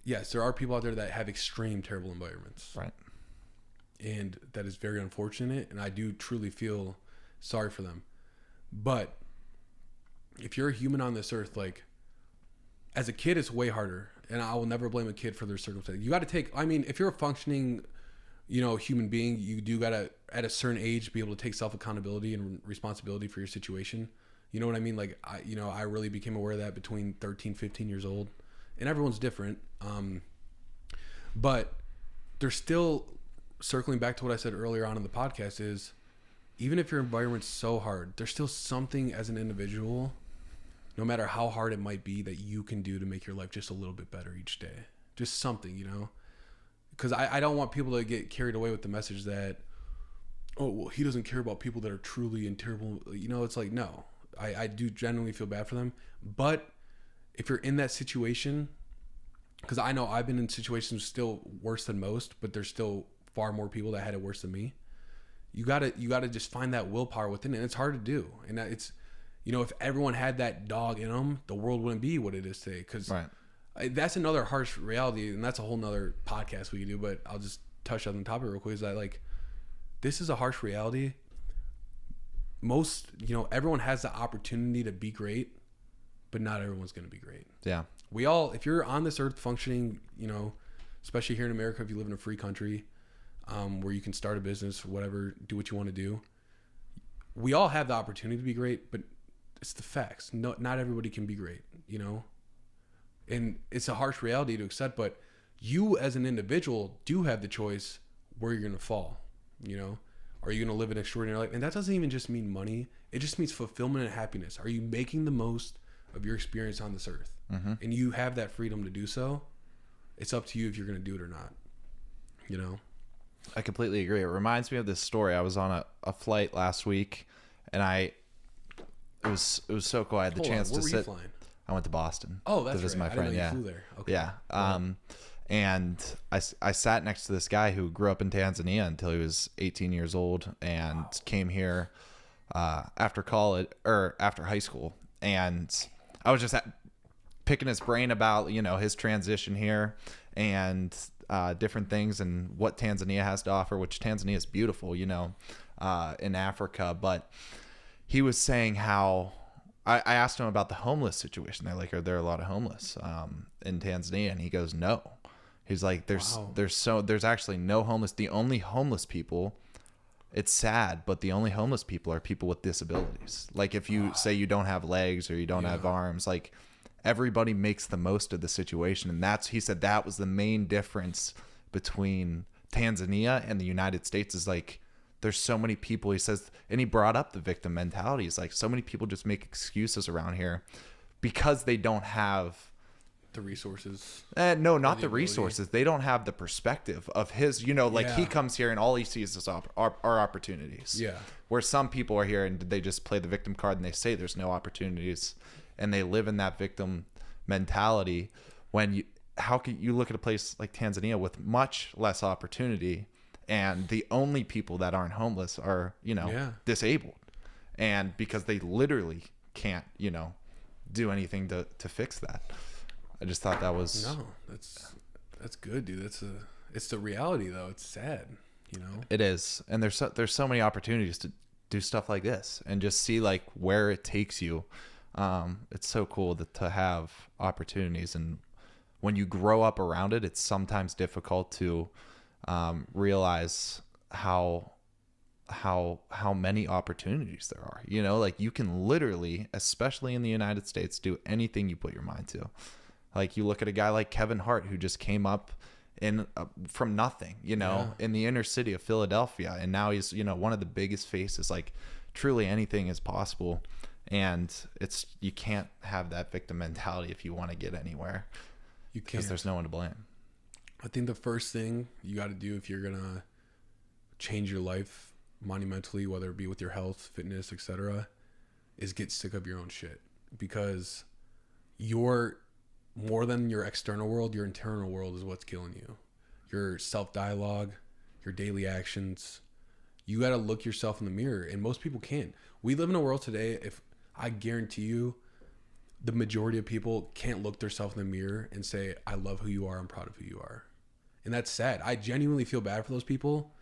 yes, there are people out there that have extreme terrible environments. Right. And that is very unfortunate. And I do truly feel sorry for them. But if you're a human on this earth, like as a kid, it's way harder. And I will never blame a kid for their circumstances. You got to take, I mean, if you're a functioning, you know, human being, you do got to, at a certain age, be able to take self-accountability and responsibility for your situation. You know what I mean? Like, I really became aware of that between 13, 15 years old. And everyone's different. But there's still, circling back to what I said earlier on in the podcast, is even if your environment's so hard, there's still something as an individual, no matter how hard it might be, that you can do to make your life just a little bit better each day. Just something, you know? Because I don't want people to get carried away with the message that, oh, well, he doesn't care about people that are truly in terrible, you know, it's like, no, I do genuinely feel bad for them. But if you're in that situation, because I know I've been in situations still worse than most, but there's still far more people that had it worse than me. You gotta just find that willpower within it. And it's hard to do. And it's, you know, if everyone had that dog in them, the world wouldn't be what it is today. Because that's another harsh reality, and that's a whole nother podcast we could do, but I'll just touch on the topic real quick, is that, like, this is a harsh reality. Most, you know, everyone has the opportunity to be great, but not everyone's going to be great. Yeah. We all, if you're on this earth functioning, you know, especially here in America, if you live in a free country, where you can start a business, whatever, do what you want to do, we all have the opportunity to be great, but it's the facts. No, not everybody can be great, you know? And it's a harsh reality to accept, but you as an individual do have the choice where you're going to fall, you know? Are you going to live an extraordinary life? And that doesn't even just mean money. It just means fulfillment and happiness. Are you making the most of your experience on this earth? Mm-hmm. And you have that freedom to do so. It's up to you if you're going to do it or not, you know? I completely agree. It reminds me of this story. I was on a flight last week, and it was so cool. I had the chance to sit. Flying? I went to Boston. Oh, that's to visit right. my friend. I didn't know you flew there. Okay. Yeah. And I sat next to this guy who grew up in Tanzania until he was 18 years old, and came here after college or after high school. And I was just picking his brain about, his transition here and different things and what Tanzania has to offer, which Tanzania is beautiful, in Africa. But he was saying how I asked him about the homeless situation. They're like, are there a lot of homeless in Tanzania? And he goes, no. He's like, there's actually no homeless. The only homeless people, it's sad, but the only homeless people are people with disabilities. Like if you say you don't have legs or you don't have arms, like everybody makes the most of the situation. And he said that was the main difference between Tanzania and the United States is like, there's so many people, he says, and he brought up the victim mentality. He's like, so many people just make excuses around here because they don't have the resources. No, not the resources. They don't have the perspective of his, he comes here and all he sees is are opportunities. Yeah. Where some people are here and they just play the victim card and they say there's no opportunities and they live in that victim mentality when how can you look at a place like Tanzania with much less opportunity and the only people that aren't homeless are, disabled. And because they literally can't, do anything to fix that. I just thought that was that's good, dude. It's the reality though. It's sad, It is. And there's so many opportunities to do stuff like this and just see like where it takes you. It's so cool to have opportunities, and when you grow up around it, it's sometimes difficult to realize how many opportunities there are. Like you can literally, especially in the United States, do anything you put your mind to. Like you look at a guy like Kevin Hart who just came up from nothing, in the inner city of Philadelphia, and now he's one of the biggest faces. Like truly anything is possible, and you can't have that victim mentality if you want to get anywhere. You can't, because there's no one to blame. I think the first thing you got to do if you're gonna change your life monumentally, whether it be with your health, fitness, etc., is get sick of your own shit, because you're more than your external world. Your internal world is what's killing you. Your self-dialogue, your daily actions. You got to look yourself in the mirror, and most people can't. We live in a world today, if I guarantee you, the majority of people can't look themselves in the mirror and say, I love who you are, I'm proud of who you are. And that's sad. I genuinely feel bad for those people,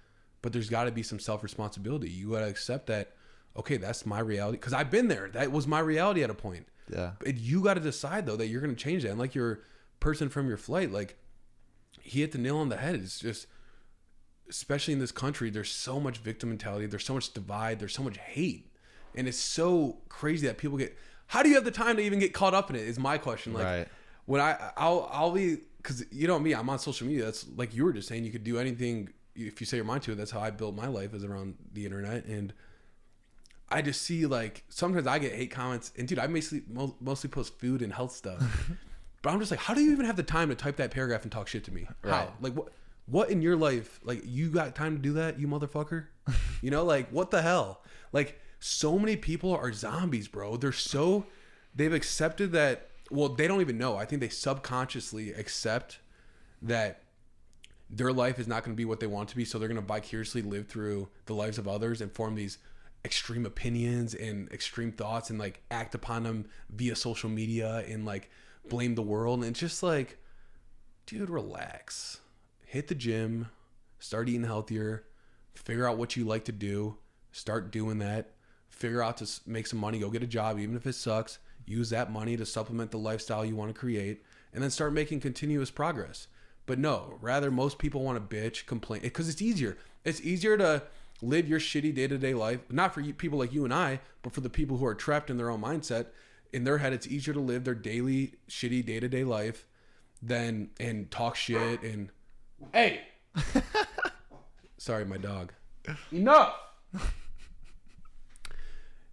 but there's got to be some self-responsibility. You got to accept that, okay, that's my reality. Because I've been there. That was my reality at a point. Yeah. But you got to decide, though, that you're going to change that. And like your person from your flight, like he hit the nail on the head. It's just, especially in this country, there's so much victim mentality. There's so much divide. There's so much hate. And it's so crazy that people get, how do you have the time to even get caught up in it is my question. Like right. When I'll be, because me, I'm on social media. That's like you were just saying, you could do anything if you say your mind to it. That's how I built my life, is around the internet. And I just see, like, sometimes I get hate comments, and dude, I mostly post food and health stuff. But I'm just like, how do you even have the time to type that paragraph and talk shit to me? Right. How? Like, what in your life, like, you got time to do that, you motherfucker? Like, what the hell? Like, so many people are zombies, bro. They've accepted that, well, they don't even know. I think they subconsciously accept that their life is not going to be what they want it to be, so they're going to vicariously live through the lives of others and form these extreme opinions and extreme thoughts and like act upon them via social media and like blame the world. And it's just like, dude, relax, hit the gym, start eating healthier, figure out what you like to do, start doing that, figure out to make some money, go get a job, even if it sucks, use that money to supplement the lifestyle you want to create, and then start making continuous progress. But no, rather most people want to bitch, complain, because it's easier to live your shitty day-to-day life, not for people like you and I, but for the people who are trapped in their own mindset. In their head, it's easier to live their daily shitty day-to-day life and talk shit and, hey, sorry, my dog, enough.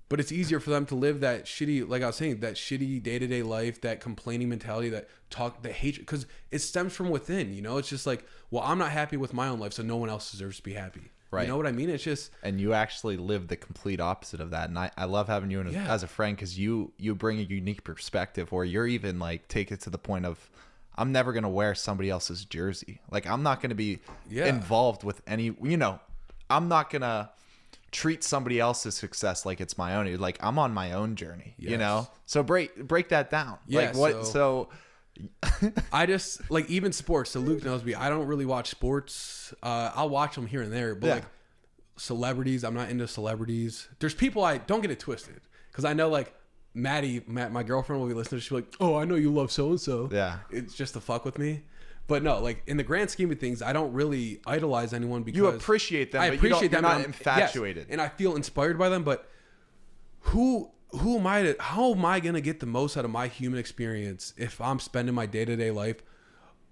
But it's easier for them to live that shitty, like I was saying, that shitty day-to-day life, that complaining mentality, that hatred, because it stems from within, It's just like, well, I'm not happy with my own life, so no one else deserves to be happy. Right. You know what I mean? It's just... And you actually live the complete opposite of that. And I love having you as a friend, because you bring a unique perspective where you're even like, take it to the point of, I'm never going to wear somebody else's jersey. Like, I'm not going to be involved with any, I'm not going to treat somebody else's success like it's my own. Like I'm on my own journey, you Yes. know? So break that down. Yeah, Like what, so I just like even sports. So Luke knows me. I don't really watch sports. I'll watch them here and there, but Yeah. like celebrities, I'm not into celebrities. There's people I don't get it twisted because I know like Matt, my girlfriend will be listening. She'll be like, "Oh, I know you love so and so." Yeah. It's just to fuck with me. But no, like in the grand scheme of things, I don't really idolize anyone because you appreciate them, I but appreciate you're them. not infatuated. Yes, and I feel inspired by them. But who am I to? How am I gonna get the most out of my human experience if I'm spending my day-to-day life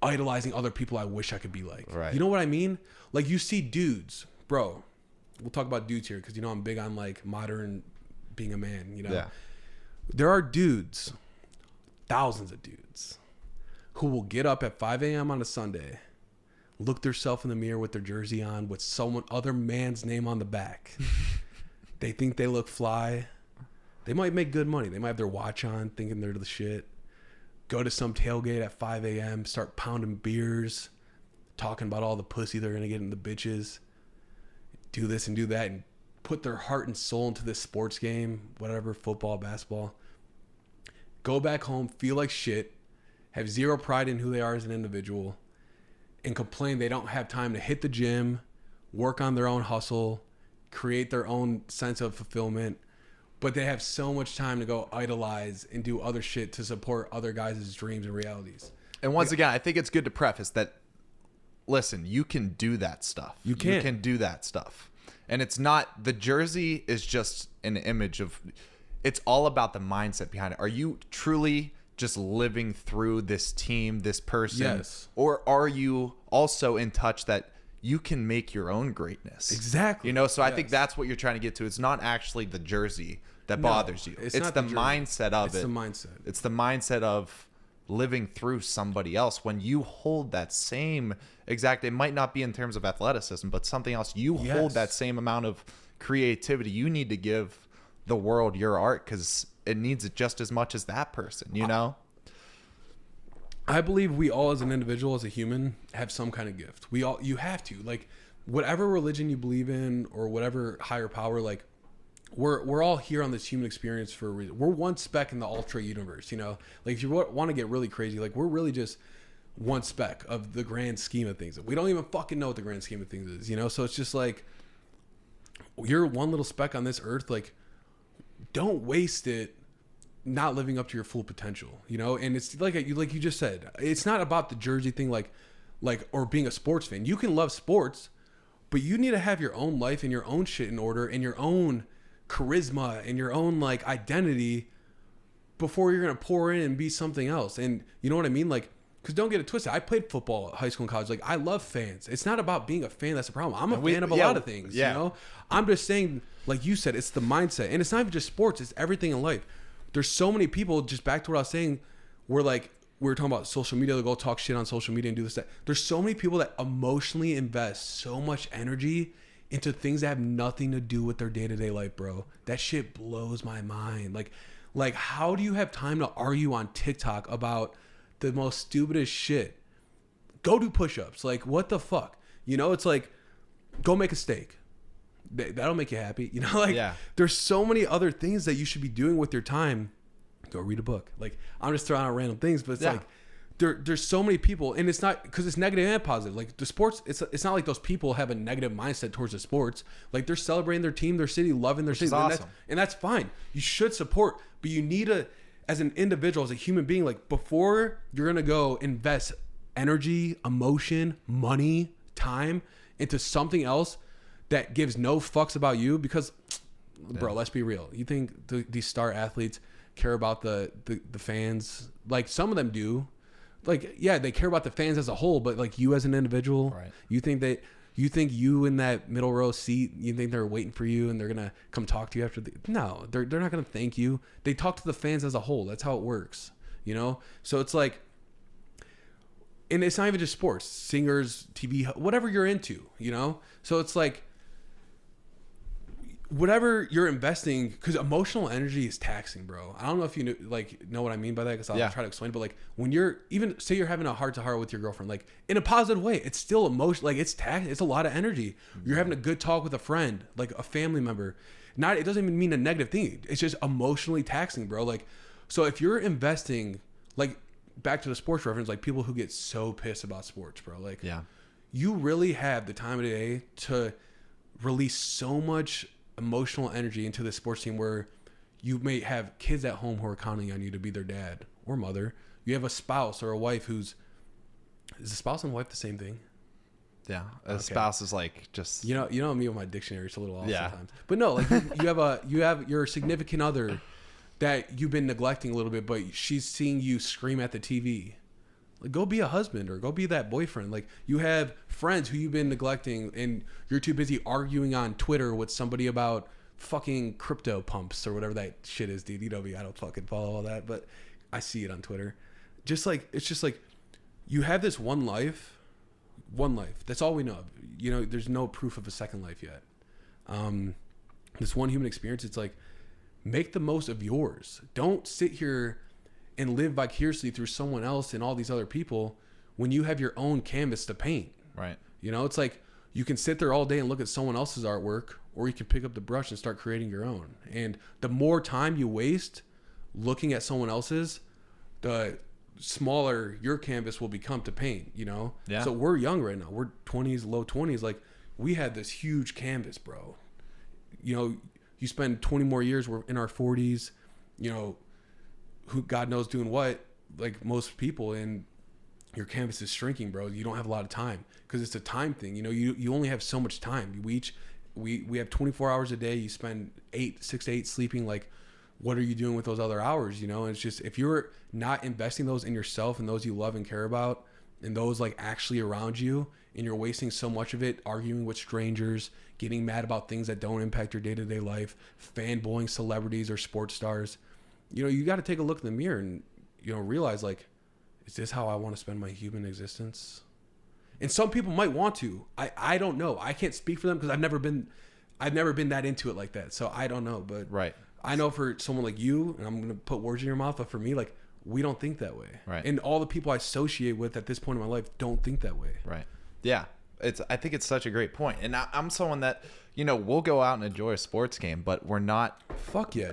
idolizing other people I wish I could be like? Right. You know what I mean? Like you see dudes, bro. We'll talk about dudes here because you know I'm big on like modern being a man. You know, Yeah. there are dudes, thousands of dudes, who will get up at 5 a.m. on a Sunday, look themselves in the mirror with their jersey on with someone other man's name on the back. They think they look fly. They might make good money. They might have their watch on, thinking they're the shit. Go to some tailgate at 5 a.m., start pounding beers, talking about all the pussy they're going to get in the bitches. Do this and do that and put their heart and soul into this sports game, whatever, football, basketball. Go back home, feel like shit, have zero pride in who they are as an individual, and complain they don't have time to hit the gym, work on their own hustle, create their own sense of fulfillment, but they have so much time to go idolize and do other shit to support other guys' dreams and realities. And once again, I think it's good to preface that, listen, you can do that stuff. You can. You can do that stuff. And it's not, the jersey is just an image of, it's all about the mindset behind it. Are you truly just living through this team, this person? Yes. Or are you also in touch that you can make your own greatness? Exactly. You know, so I Yes. think that's what you're trying to get to. It's not actually the jersey that bothers you. It's not the jersey. mindset of it. It's the mindset. It's the mindset of living through somebody else. When you hold that same exact, it might not be in terms of athleticism, but something else, you Yes. hold that same amount of creativity. You need to give the world your art because it needs it just as much as that person, you know? I believe we all, as an individual, as a human, have some kind of gift. You have to, like, whatever religion you believe in or whatever higher power, like, we're all here on this human experience for a reason. We're one speck in the ultra universe, you know? Like, if you want to get really crazy, like, we're really just one speck of the grand scheme of things. We don't even fucking know what the grand scheme of things is, you know? So it's just like, you're one little speck on this earth, like, don't waste it not living up to your full potential, you know? And it's like you just said, it's not about the jersey thing, like or being a sports fan. You can love sports, but you need to have your own life and your own shit in order and your own charisma and your own like identity before you're gonna pour in and be something else. And you know what I mean? Like, because don't get it twisted. I played football at high school and college. Like, I love fans. It's not about being a fan that's the problem. I'm a fan of a lot of things, you know? I'm just saying, like you said, it's the mindset. And it's not even just sports. It's everything in life. There's so many people, just back to what I was saying, where like, we were talking about social media, they go talk shit on social media and do this, that. There's so many people that emotionally invest so much energy into things that have nothing to do with their day-to-day life, bro. That shit blows my mind. Like how do you have time to argue on TikTok about the most stupidest shit? Go do push-ups. Like, what the fuck? You know, it's like, go make a steak. That'll make you happy. You know, like, there's so many other things that you should be doing with your time. Go read a book. Like, I'm just throwing out random things, but it's like, there's so many people, and it's not because it's negative and positive. Like, the sports, it's not like those people have a negative mindset towards the sports. Like, they're celebrating their team, their city, loving their city. Awesome. And that's fine. You should support, but you need to, as an individual, as a human being, like, before you're going to go invest energy, emotion, money, time into something else that gives no fucks about you, because, bro, let's be real. You think these star athletes care about the fans? Like, some of them do. Like, yeah, they care about the fans as a whole, but like, you as an individual, right? You think you in that middle row seat, you think they're waiting for you and they're gonna come talk to you after no, they're not gonna thank you. They talk to the fans as a whole. That's how it works, you know? So it's like, and it's not even just sports, singers, TV, whatever you're into, you know? So it's like, whatever you're investing, because emotional energy is taxing, bro. I don't know if you know what I mean by that, because I'll try to explain. But like when you're even say you're having a heart to heart with your girlfriend, like in a positive way, it's still emotion. Like it's a lot of energy. You're having a good talk with a friend, like a family member. It doesn't even mean a negative thing. It's just emotionally taxing, bro. Like, so if you're investing, like back to the sports reference, like people who get so pissed about sports, bro. Like, you really have the time of the day to release so much emotional energy into the sports team, where you may have kids at home who are counting on you to be their dad or mother. You have a spouse or a wife is a spouse and wife the same thing? Yeah, a spouse is like just you know me with my dictionary, it's a little off sometimes. But no, like you have your significant other that you've been neglecting a little bit, but she's seeing you scream at the TV. Like, go be a husband or go be that boyfriend. Like, you have friends who you've been neglecting, and you're too busy arguing on Twitter with somebody about fucking crypto pumps or whatever that shit is, dude. You know me, I don't fucking follow all that, but I see it on Twitter. Just like, it's just like, you have this one life. That's all we know. You know, there's no proof of a second life yet. This one human experience, it's like, make the most of yours. Don't sit here and live vicariously through someone else and all these other people when you have your own canvas to paint. Right. You know, it's like you can sit there all day and look at someone else's artwork, or you can pick up the brush and start creating your own. And the more time you waste looking at someone else's, the smaller your canvas will become to paint, you know? Yeah. So we're young right now. We're 20s, low 20s. Like, we had this huge canvas, bro. You know, you spend 20 more years, we're in our 40s, you know, who God knows doing what, like most people, and your canvas is shrinking, bro. You don't have a lot of time, because it's a time thing. You know, you only have so much time. We have 24 hours a day. You spend 6 to 8 sleeping. Like, what are you doing with those other hours? You know, and it's just, if you're not investing those in yourself and those you love and care about, and those like actually around you, and you're wasting so much of it arguing with strangers, getting mad about things that don't impact your day-to-day life, fanboying celebrities or sports stars, you know, you got to take a look in the mirror and, you know, realize, like, is this how I want to spend my human existence? And some people might want to. I don't know. I can't speak for them, because I've never been that into it like that. So I don't know. But right. I know for someone like you, and I'm going to put words in your mouth, but for me, like, we don't think that way. Right. And all the people I associate with at this point in my life don't think that way. Right. Yeah. I think it's such a great point. And I'm someone that, you know, we'll go out and enjoy a sports game, but we're not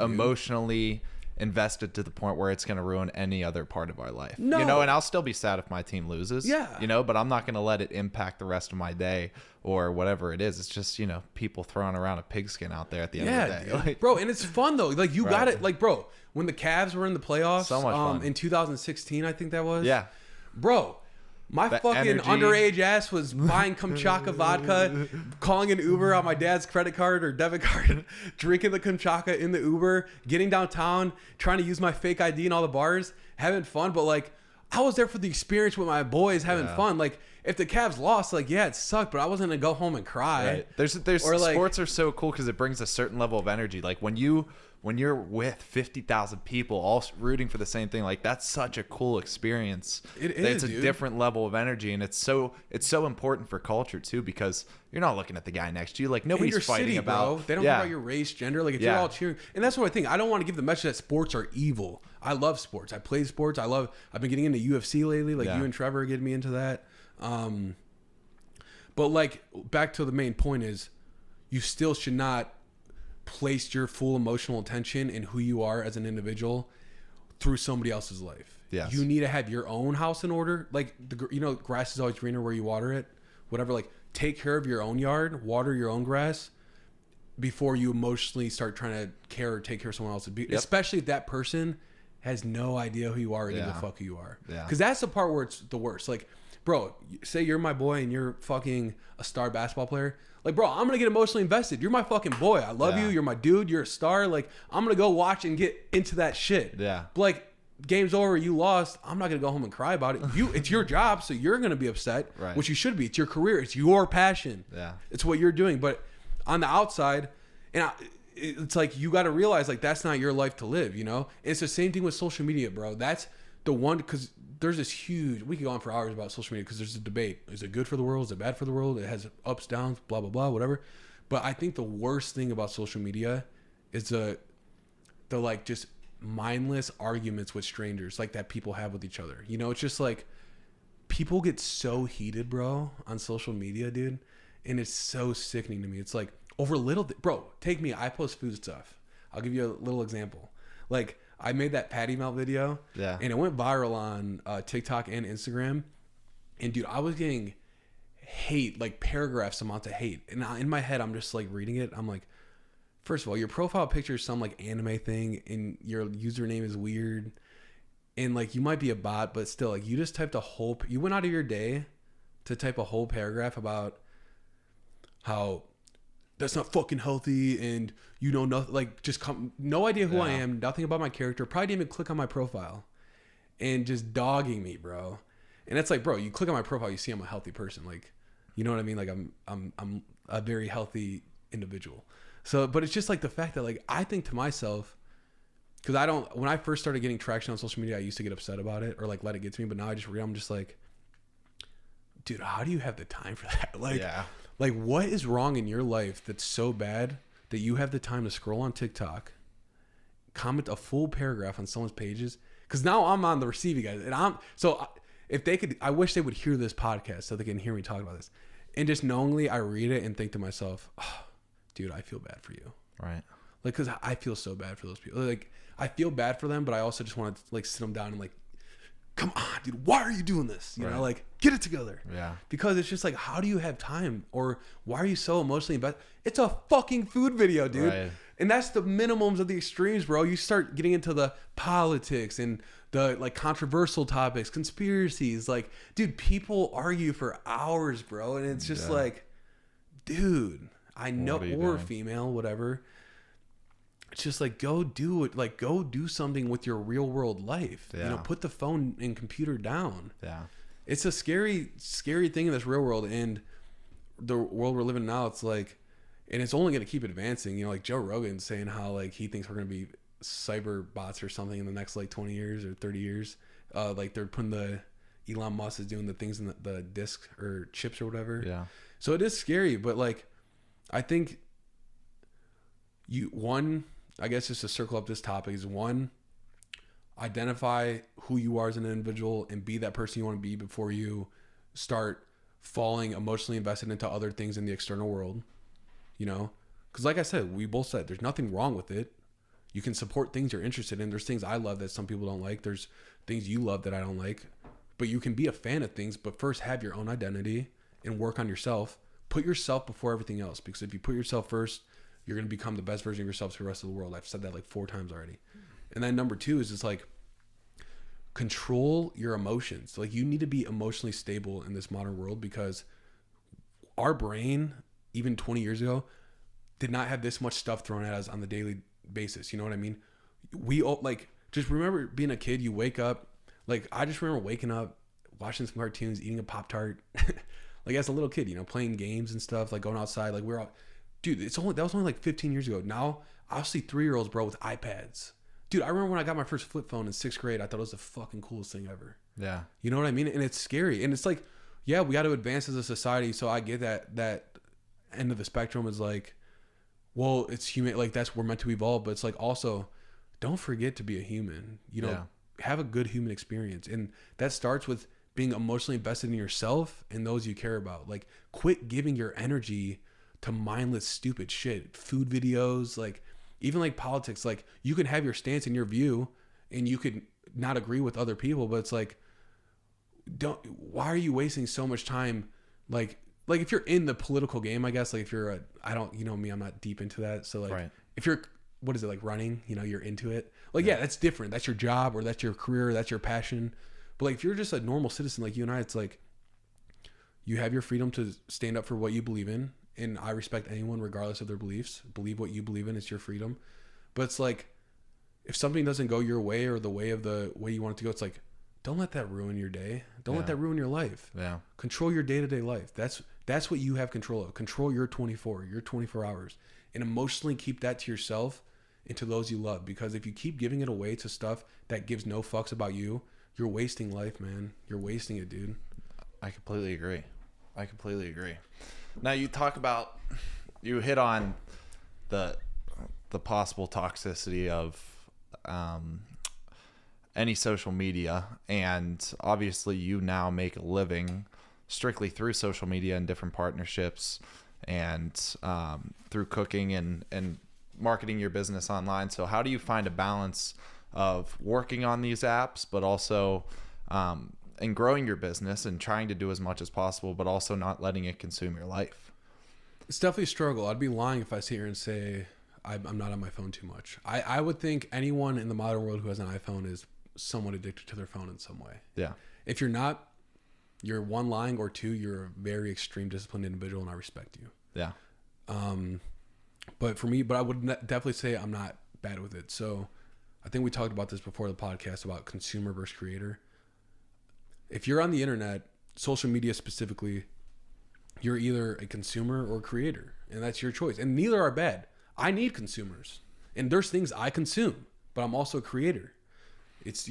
emotionally invested to the point where it's going to ruin any other part of our life. No. You know, and I'll still be sad if my team loses. Yeah. You know, but I'm not going to let it impact the rest of my day or whatever it is. It's just, you know, people throwing around a pigskin out there at the end of the day. Like, bro, and it's fun though. Like, you got it. Like, bro, when the Cavs were in the playoffs, so much fun. In 2016, I think that was. Yeah. Bro, my fucking energy. Underage ass was buying Kamchatka vodka, calling an Uber on my dad's credit card or debit card, drinking the Kamchatka in the Uber, getting downtown, trying to use my fake ID in all the bars, having fun. But like, I was there for the experience with my boys, having fun. Like, if the Cavs lost, like, yeah, it sucked, but I wasn't gonna go home and cry. Right. There's or like, sports are so cool because it brings a certain level of energy. Like when you're with 50,000 people all rooting for the same thing, like that's such a cool experience. It is, It's a different level of energy, and it's so important for culture too, because you're not looking at the guy next to you. Like nobody's fighting city, about. Bro. They don't care about your race, gender. Like if you're all cheering, and that's what I think. I don't want to give the message that sports are evil. I love sports. I play sports. I've been getting into UFC lately. Like you and Trevor are getting me into that. But like back to the main point is, you still should not place your full emotional attention in who you are as an individual through somebody else's life. Yes. You need to have your own house in order. Like, grass is always greener where you water it, whatever. Like, take care of your own yard, water your own grass before you emotionally start trying to care or take care of someone else's. Especially if that person has no idea who you are or give a fuck who you are. Yeah. Because that's the part where it's the worst. Like, bro, say you're my boy and you're fucking a star basketball player. Like, bro, I'm going to get emotionally invested. You're my fucking boy. I love you. You're my dude. You're a star. Like, I'm going to go watch and get into that shit. Yeah. But like, game's over. You lost. I'm not going to go home and cry about it. It's your job, so you're going to be upset, right. Which you should be. It's your career. It's your passion. Yeah. It's what you're doing. But on the outside, it's like, you got to realize, like, that's not your life to live, you know? And it's the same thing with social media, bro. That's the one, because there's this huge, we could go on for hours about social media because there's a debate. Is it good for the world? Is it bad for the world? It has ups, downs, blah, blah, blah, whatever. But I think the worst thing about social media is the like just mindless arguments with strangers like that people have with each other. You know, it's just like people get so heated, bro, on social media, dude. And it's so sickening to me. It's like over little, bro, take me. I post food stuff. I'll give you a little example. Like I made that patty melt video and it went viral on TikTok and Instagram. And dude, I was getting hate, like paragraphs amounts of hate. And in my head, I'm just like reading it. I'm like, first of all, your profile picture is some like anime thing and your username is weird. And like, you might be a bot, but still like you just typed you went out of your day to type a whole paragraph about how that's not fucking healthy. And you know, nothing, like just no idea who I am, nothing about my character, probably didn't even click on my profile and just dogging me, bro. And it's like, bro, you click on my profile, you see I'm a healthy person. Like, you know what I mean? Like I'm a very healthy individual. So, but it's just like the fact that like, I think to myself, cause when I first started getting traction on social media, I used to get upset about it or like let it get to me. But now I'm just like, dude, how do you have the time for that? Like what is wrong in your life that's so bad that you have the time to scroll on TikTok, comment a full paragraph on someone's pages? Cause now I'm on the receiving end and if they could, I wish they would hear this podcast so they can hear me talk about this. And just knowingly, I read it and think to myself, oh, dude, I feel bad for you. Right. Like, cause I feel so bad for those people. Like, I feel bad for them, but I also just want to like sit them down and like, come on, dude, why are you doing this? You know, like get it together. Yeah. Because it's just like, how do you have time? Or why are you so emotionally invested? It's a fucking food video, dude. Right. And that's the minimums of the extremes, bro. You start getting into the politics and the like controversial topics, conspiracies. Like, dude, people argue for hours, bro. And it's just like, dude, I know, or female, whatever. It's just like, go do it. Like, go do something with your real world life. Yeah. You know, put the phone and computer down. Yeah. It's a scary, scary thing in this real world. And the world we're living in now, it's like, and it's only going to keep advancing. You know, like Joe Rogan saying how like he thinks we're going to be cyber bots or something in the next like 20 years or 30 years. Like they're putting Elon Musk is doing the things in the disc or chips or whatever. Yeah. So it is scary, but like, I think I guess just to circle up this topic is one, identify who you are as an individual and be that person you want to be before you start falling emotionally invested into other things in the external world, you know? Because like I said, we both said there's nothing wrong with it. You can support things you're interested in. There's things I love that some people don't like. There's things you love that I don't like. But you can be a fan of things, but first have your own identity and work on yourself. Put yourself before everything else. Because if you put yourself first, you're going to become the best version of yourself to the rest of the world. I've said that like 4 times already. And then number 2 is just like, control your emotions. Like you need to be emotionally stable in this modern world because our brain, even 20 years ago, did not have this much stuff thrown at us on the daily basis. You know what I mean? We like, just remember being a kid, you wake up, like I just remember waking up, watching some cartoons, eating a Pop-Tart, like as a little kid, you know, playing games and stuff, like going outside, like we're all, dude, that was only like 15 years ago. Now I'll see 3-year-olds, bro, with iPads. Dude, I remember when I got my first flip phone in 6th grade, I thought it was the fucking coolest thing ever. Yeah. You know what I mean? And it's scary. And it's like, yeah, we got to advance as a society. So I get that end of the spectrum is like, well, it's human. Like we're meant to evolve, but it's like also don't forget to be a human, you know, have a good human experience. And that starts with being emotionally invested in yourself and those you care about. Like quit giving your energy to mindless, stupid shit, food videos, like even like politics. Like you can have your stance and your view and you could not agree with other people, but it's like, why are you wasting so much time? Like if you're in the political game, I guess, like if you're you know me, I'm not deep into that. So like if you're, what is it, like running, you know, you're into it. Like, yeah, that's different. That's your job or that's your career, or that's your passion. But like, if you're just a normal citizen like you and I, it's like, you have your freedom to stand up for what you believe in. And I respect anyone regardless of their beliefs. Believe what you believe in. It's your freedom. But it's like, if something doesn't go your way or the way you want it to go, it's like, don't let that ruin your day. Don't let that ruin your life. Yeah. Control your day-to-day life. That's what you have control of. Control your 24 hours. And emotionally keep that to yourself and to those you love. Because if you keep giving it away to stuff that gives no fucks about you, you're wasting life, man. You're wasting it, dude. I completely agree. Now you talk about you hit on the possible toxicity of any social media, and obviously you now make a living strictly through social media and different partnerships, and through cooking and marketing your business online. So how do you find a balance of working on these apps, but also and growing your business and trying to do as much as possible, but also not letting it consume your life? It's definitely a struggle. I'd be lying if I sit here and say I'm not on my phone too much. I would think anyone in the modern world who has an iPhone is somewhat addicted to their phone in some way. Yeah. If you're not, you're one, lying, or two, you're a very extreme disciplined individual, and I respect you. Yeah. But for me, I would definitely say I'm not bad with it. So I think we talked about this before the podcast about consumer versus creator. If you're on the internet, social media specifically, you're either a consumer or a creator, and that's your choice. And neither are bad. I need consumers, and there's things I consume, but I'm also a creator. It's,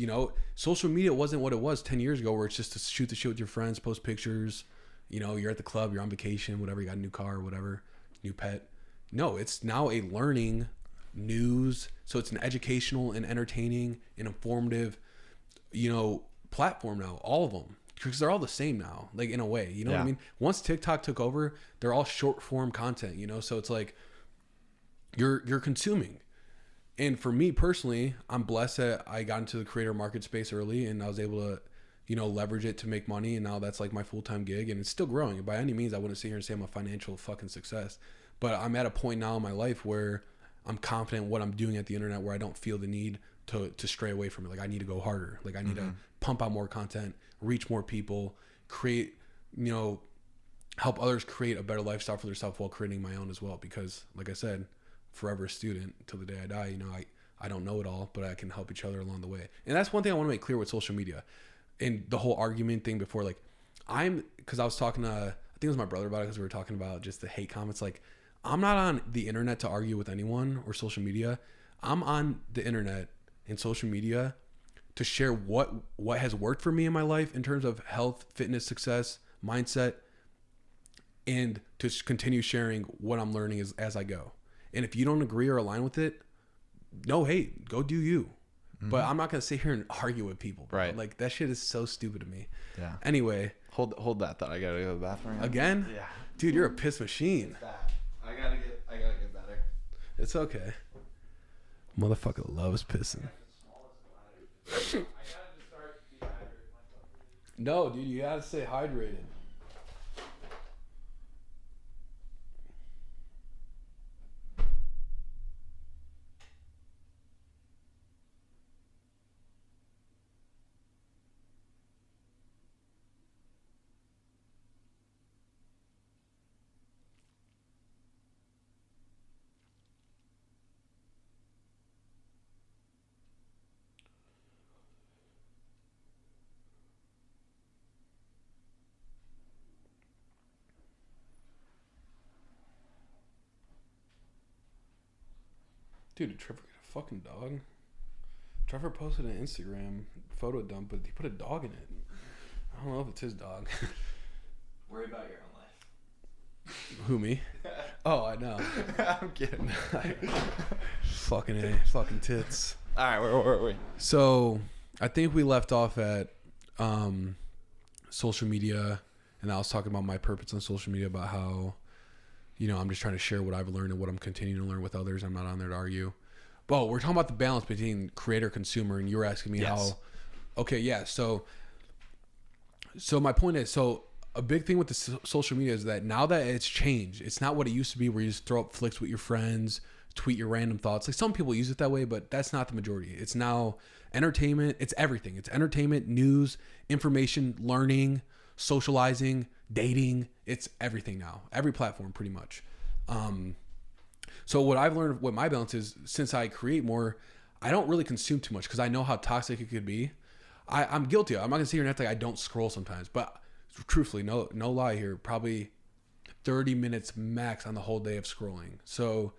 social media wasn't what it was 10 years ago, where it's just to shoot the shit with your friends, post pictures, you're at the club, you're on vacation, whatever, you got a new car or whatever, new pet. No, it's now a learning news. So it's an educational and entertaining and informative, platform now, all of them, because they're all the same now, like in a way, what I mean? Once TikTok took over, they're all short form content, so it's like you're consuming. And for me personally, I'm blessed that I got into the creator market space early, and I was able to, leverage it to make money. And now that's like my full-time gig, and it's still growing. By any means, I wouldn't sit here and say I'm a financial fucking success, but I'm at a point now in my life where I'm confident in what I'm doing at the internet, where I don't feel the need to stray away from it. Like, I need to go harder. Like, I need to pump out more content, reach more people, create, help others create a better lifestyle for themselves while creating my own as well. Because like I said, forever a student till the day I die. I don't know it all, but I can help each other along the way. And that's one thing I want to make clear with social media and the whole argument thing before. Like, because I was talking to, I think it was my brother about it, because we were talking about just the hate comments. Like, I'm not on the internet to argue with anyone or social media. I'm on the internet and social media to share what has worked for me in my life in terms of health, fitness, success, mindset, and to continue sharing what I'm learning as I go. And if you don't agree or align with it, no hate, go do you. But I'm not going to sit here and argue with people, bro. Right. Like, that shit is so stupid to me. Yeah. Anyway. Hold that thought. I got to go to the bathroom. Again? Yeah. Dude, you're a piss machine. It's bad. I gotta get better. It's okay. Motherfucker loves pissing. No, dude, you gotta stay hydrated. Dude, did Trevor get a fucking dog? Trevor posted an Instagram photo dump, but he put a dog in it. I don't know if it's his dog. Worry about your own life. Who, me? Oh, I know. I'm kidding. Fucking tits. All right, where were we? So I think we left off at social media, and I was talking about my purpose on social media, about how, I'm just trying to share what I've learned and what I'm continuing to learn with others. I'm not on there to argue. But we're talking about the balance between creator consumer, and you were asking me how. Okay, yeah. So my point is, a big thing with the social media is that now that it's changed, it's not what it used to be, where you just throw up flicks with your friends, tweet your random thoughts. Like, some people use it that way, but that's not the majority. It's now entertainment. It's everything. It's entertainment, news, information, learning, socializing, dating. It's everything now. Every platform, pretty much. So what I've learned, what my balance is, since I create more, I don't really consume too much, because I know how toxic it could be. I'm guilty. I'm not gonna sit here and act like I don't scroll sometimes, but truthfully, no lie here, probably 30 minutes max on the whole day of scrolling. So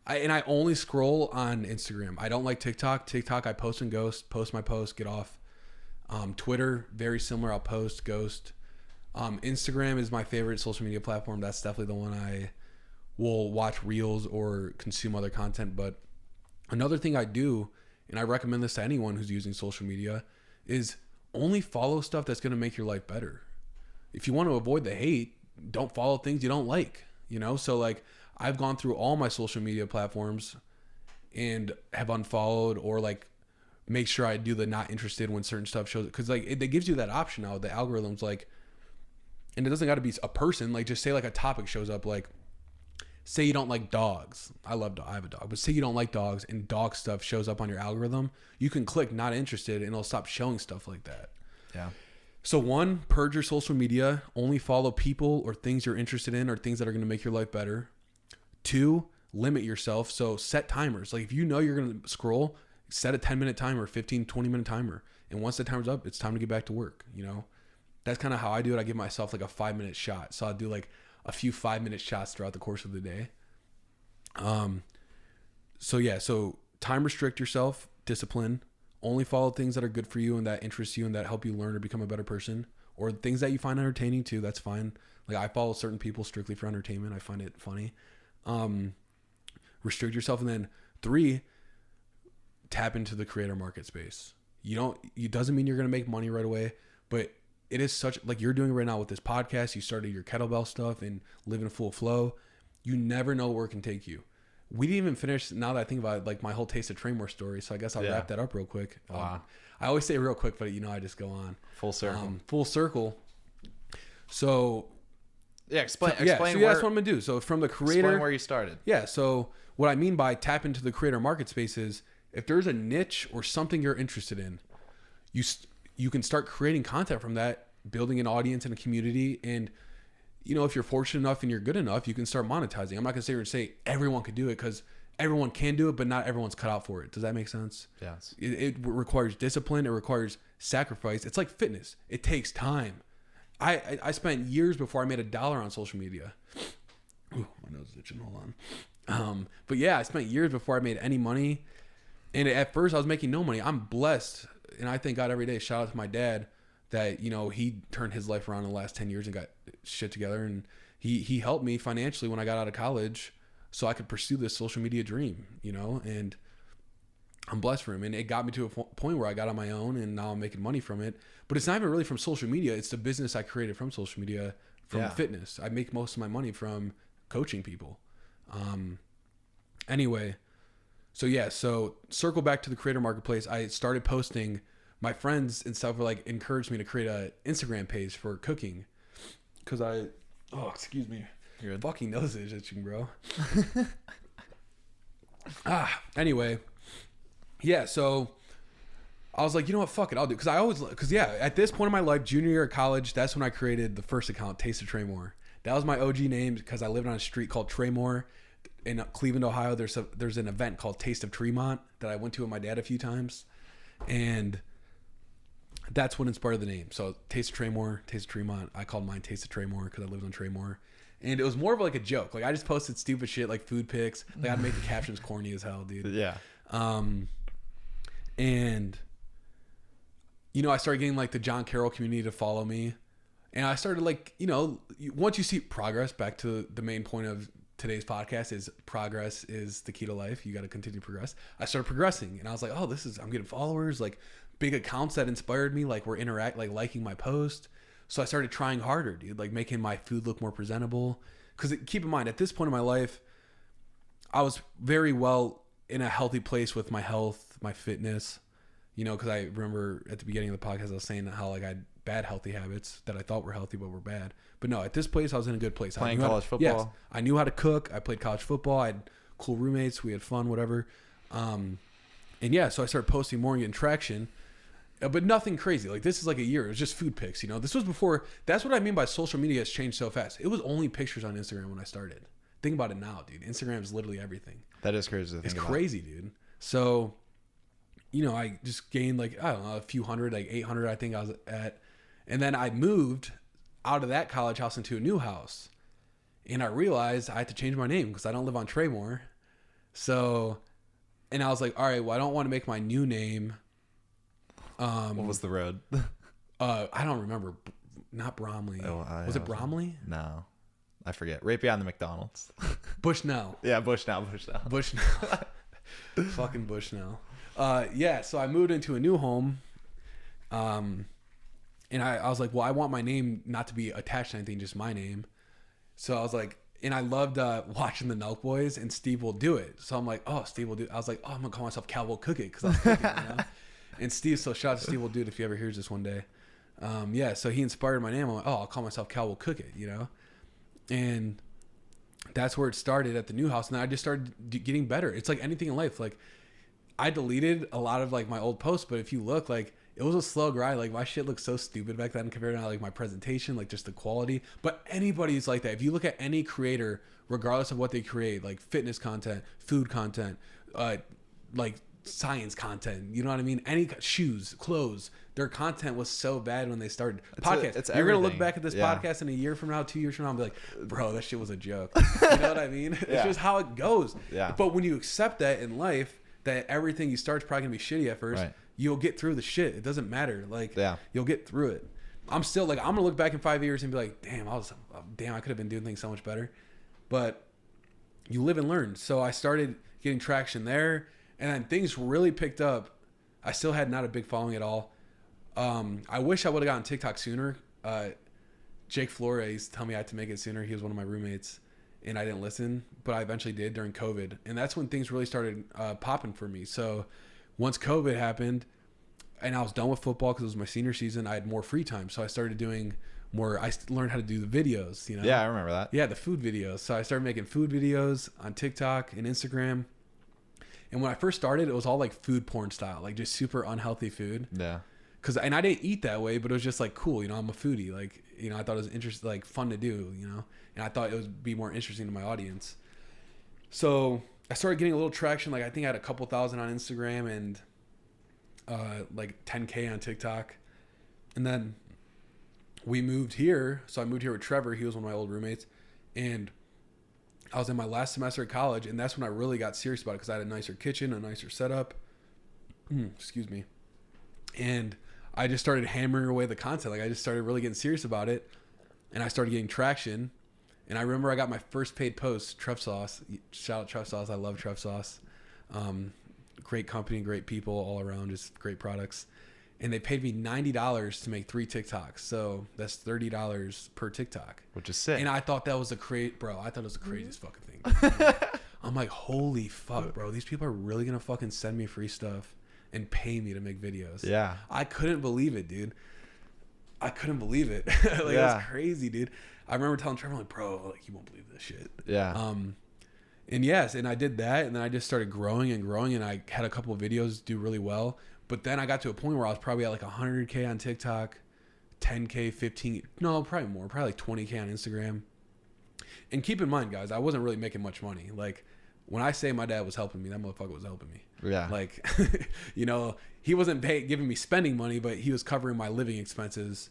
I only scroll on Instagram. I don't like TikTok. I post and ghost, post my post, get off. Twitter, very similar. I'll post, ghost. Instagram is my favorite social media platform. That's definitely the one I will watch reels or consume other content. But another thing I do, and I recommend this to anyone who's using social media, is only follow stuff that's going to make your life better. If you want to avoid the hate, don't follow things you don't like, you know? So like I've gone through all my social media platforms and have unfollowed or like make sure I do the not interested when certain stuff shows, because like it gives you that option now. The algorithm's like, and it doesn't got to be a person, like just say like a topic shows up, like say you don't like dogs. I have a dog, but say you don't like dogs and dog stuff shows up on your algorithm, you can click not interested and it'll stop showing stuff like that. Yeah. So one, purge your social media, only follow people or things you're interested in or things that are going to make your life better. 2, limit yourself. So set timers. Like if you know you're going to scroll, set a 10-minute timer, 15, 20-minute timer. And once the timer's up, it's time to get back to work. You know, that's kind of how I do it. I give myself like a 5-minute shot. So I'll do like a few 5-minute shots throughout the course of the day. So time restrict yourself, discipline, only follow things that are good for you and that interest you and that help you learn or become a better person, or things that you find entertaining too. That's fine. Like I follow certain people strictly for entertainment. I find it funny. Restrict yourself. And then 3, tap into the creator market space. It doesn't mean you're going to make money right away, but it is such, like you're doing right now with this podcast. You started your kettlebell stuff and live in full flow. You never know where it can take you. We didn't even finish, now that I think about it, like my whole Taste of Traymore story. So I guess I'll wrap that up real quick. Wow. I always say real quick, but I just go on. Full circle. Full circle. So yeah, explain. So that's what I'm gonna do. So from the creator, explain where you started. Yeah. So what I mean by tap into the creator market space is if there's a niche or something you're interested in, you can start creating content from that, building an audience and a community. And if you're fortunate enough and you're good enough, you can start monetizing. I'm not gonna sit here and say everyone could do it, because everyone can do it, but not everyone's cut out for it. Does that make sense? Yes. It requires discipline. It requires sacrifice. It's like fitness. It takes time. I spent years before I made $1 on social media. Ooh, my nose is itching. Hold on. But yeah, I spent years before I made any money. And at first I was making no money. I'm blessed. And I thank God every day. Shout out to my dad that, he turned his life around in the last 10 years and got shit together. And he helped me financially when I got out of college so I could pursue this social media dream, and I'm blessed for him. And it got me to a point where I got on my own and now I'm making money from it. But it's not even really from social media. It's the business I created from social media, from fitness. I make most of my money from coaching people. Anyway, so circle back to the creator marketplace. I started posting. My friends and stuff were like encouraged me to create an Instagram page for cooking. Cause excuse me. Your fucking nose is itching, bro. Anyway. Yeah, so I was like, you know what, fuck it, I'll do it. At this point in my life, junior year of college, that's when I created the first account, Taste of Traymore. That was my OG name because I lived on a street called Traymore in Cleveland, Ohio. There's an event called Taste of Tremont that I went to with my dad a few times, and that's what inspired the name. So Taste of Traymore, Taste of Tremont. I called mine Taste of Traymore because I lived on Traymore. And it was more of like a joke. Like I just posted stupid shit like food pics. Like I'd make the captions corny as hell, dude. Yeah. And I started getting like the John Carroll community to follow me, and I started like, once you see progress, back to the main point of today's podcast is progress is the key to life. You got to continue to progress. I started progressing and I was like, oh, I'm getting followers, like big accounts that inspired me, like were liking my post. So I started trying harder, dude, like making my food look more presentable. Cause keep in mind, at this point in my life, I was very well in a healthy place with my health, my fitness, because I remember at the beginning of the podcast, I was saying how like I had bad healthy habits that I thought were healthy, but were bad. But no, at this place, I was in a good place. Playing college football. Yes, I knew how to cook. I played college football. I had cool roommates. We had fun, whatever. So I started posting more and getting traction, but nothing crazy. Like this is like a year. It was just food pics. This was before. That's what I mean by social media has changed so fast. It was only pictures on Instagram when I started. Think about it now, dude. Instagram is literally everything. That is crazy to think about. It's crazy, dude. So, I just gained like, I don't know, a few hundred, like 800, I think I was at. And then I moved out of that college house into a new house. And I realized I had to change my name because I don't live on Traymore. So, and I was like, all right, well, I don't want to make my new name. What was the road? I don't remember. Not Bromley. Was it Bromley? No. I forget. Right behind the McDonald's. Bushnell. Yeah, Bushnell. Bushnell. Fucking Bushnell. Yeah, so I moved into a new home. And I was like, well, I want my name not to be attached to anything, just my name. So I was like, and I loved watching the Nelk Boys, and Steve will do it. So I'm like, oh, Steve will do it. I was like, oh, I'm going to call myself Calwillcookit because I was cooking, you know? And Steve, so shout out to Steve will do it if he ever hears this one day. Yeah, so he inspired my name. I'm like, oh, I'll call myself Calwillcookit, you know? And that's where it started at the new house. And then I just started getting better. It's like anything in life. Like, I deleted a lot of like my old posts, but if you look, like, it was a slow grind. Like, my shit looked so stupid back then compared to like my presentation, like just the quality. But anybody's like that. If you look at any creator, regardless of what they create, like fitness content, food content, like science content, you know what I mean? Any shoes, clothes, their content was so bad when they started. Podcast. You're going to look back at this podcast in a year from now, 2 years from now, and be like, bro, that shit was a joke. You know what I mean? It's just how it goes. Yeah. But when you accept that in life, that everything you start is probably going to be shitty at first. Right. You'll get through the shit. It doesn't matter. Like, you'll get through it. I'm still like, I'm gonna look back in 5 years and be like, damn, I could have been doing things so much better. But you live and learn. So I started getting traction there, and then things really picked up. I still had not a big following at all. I wish I would have gotten TikTok sooner. Jake Flores told me I had to make it sooner. He was one of my roommates, and I didn't listen, but I eventually did during COVID, and that's when things really started popping for me. So once COVID happened and I was done with football because it was my senior season, I had more free time. So I started doing more. I learned how to do the videos, you know? Yeah, I remember that. Yeah, the food videos. So I started making food videos on TikTok and Instagram. And when I first started, it was all like food porn style, like just super unhealthy food. Yeah. And I didn't eat that way, but it was just like cool. You know, I'm a foodie. Like, you know, I thought it was interesting, like fun to do, you know? And I thought it would be more interesting to my audience. So I started getting a little traction. Like, I think I had a couple thousand on Instagram and like 10K on TikTok. And then we moved here. So I moved here with Trevor. He was one of my old roommates. And I was in my last semester at college. And that's when I really got serious about it because I had a nicer kitchen, a nicer setup. Excuse me. And I just started hammering away the content. Like, I just started really getting serious about it. And I started getting traction. And I remember I got my first paid post, Trev Sauce. Shout out Trev Sauce. I love Trev Sauce. Great company, great people all around, just great products. And they paid me $90 to make 3 TikToks. So that's $30 per TikTok. Which is sick. And I thought that was I thought it was the craziest fucking thing. I'm like, holy fuck, bro. These people are really going to fucking send me free stuff and pay me to make videos. Yeah. I couldn't believe it, dude. I couldn't believe it. Like, it was crazy, dude. I remember telling Trevor, like, bro, like, you won't believe this shit. Yeah. And yes, and I did that, and then I just started growing, and I had a couple of videos do really well. But then I got to a point where I was probably at like 100K on TikTok, 10K, 15, no, probably more, probably like 20K on Instagram. And keep in mind, guys, I wasn't really making much money. Like, when I say my dad was helping me, that motherfucker was helping me. Yeah. Like, you know, he wasn't giving me spending money, but he was covering my living expenses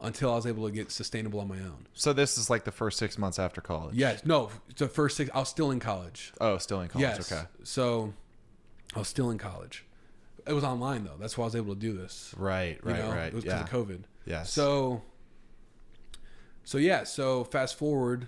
until I was able to get sustainable on my own. So this is like the first 6 months after college? Yes. No, the first 6, I was still in college. Oh, still in college. Yes. Okay. So I was still in college. It was online though. That's why I was able to do this. Right. It was because of COVID. Yes. So fast forward,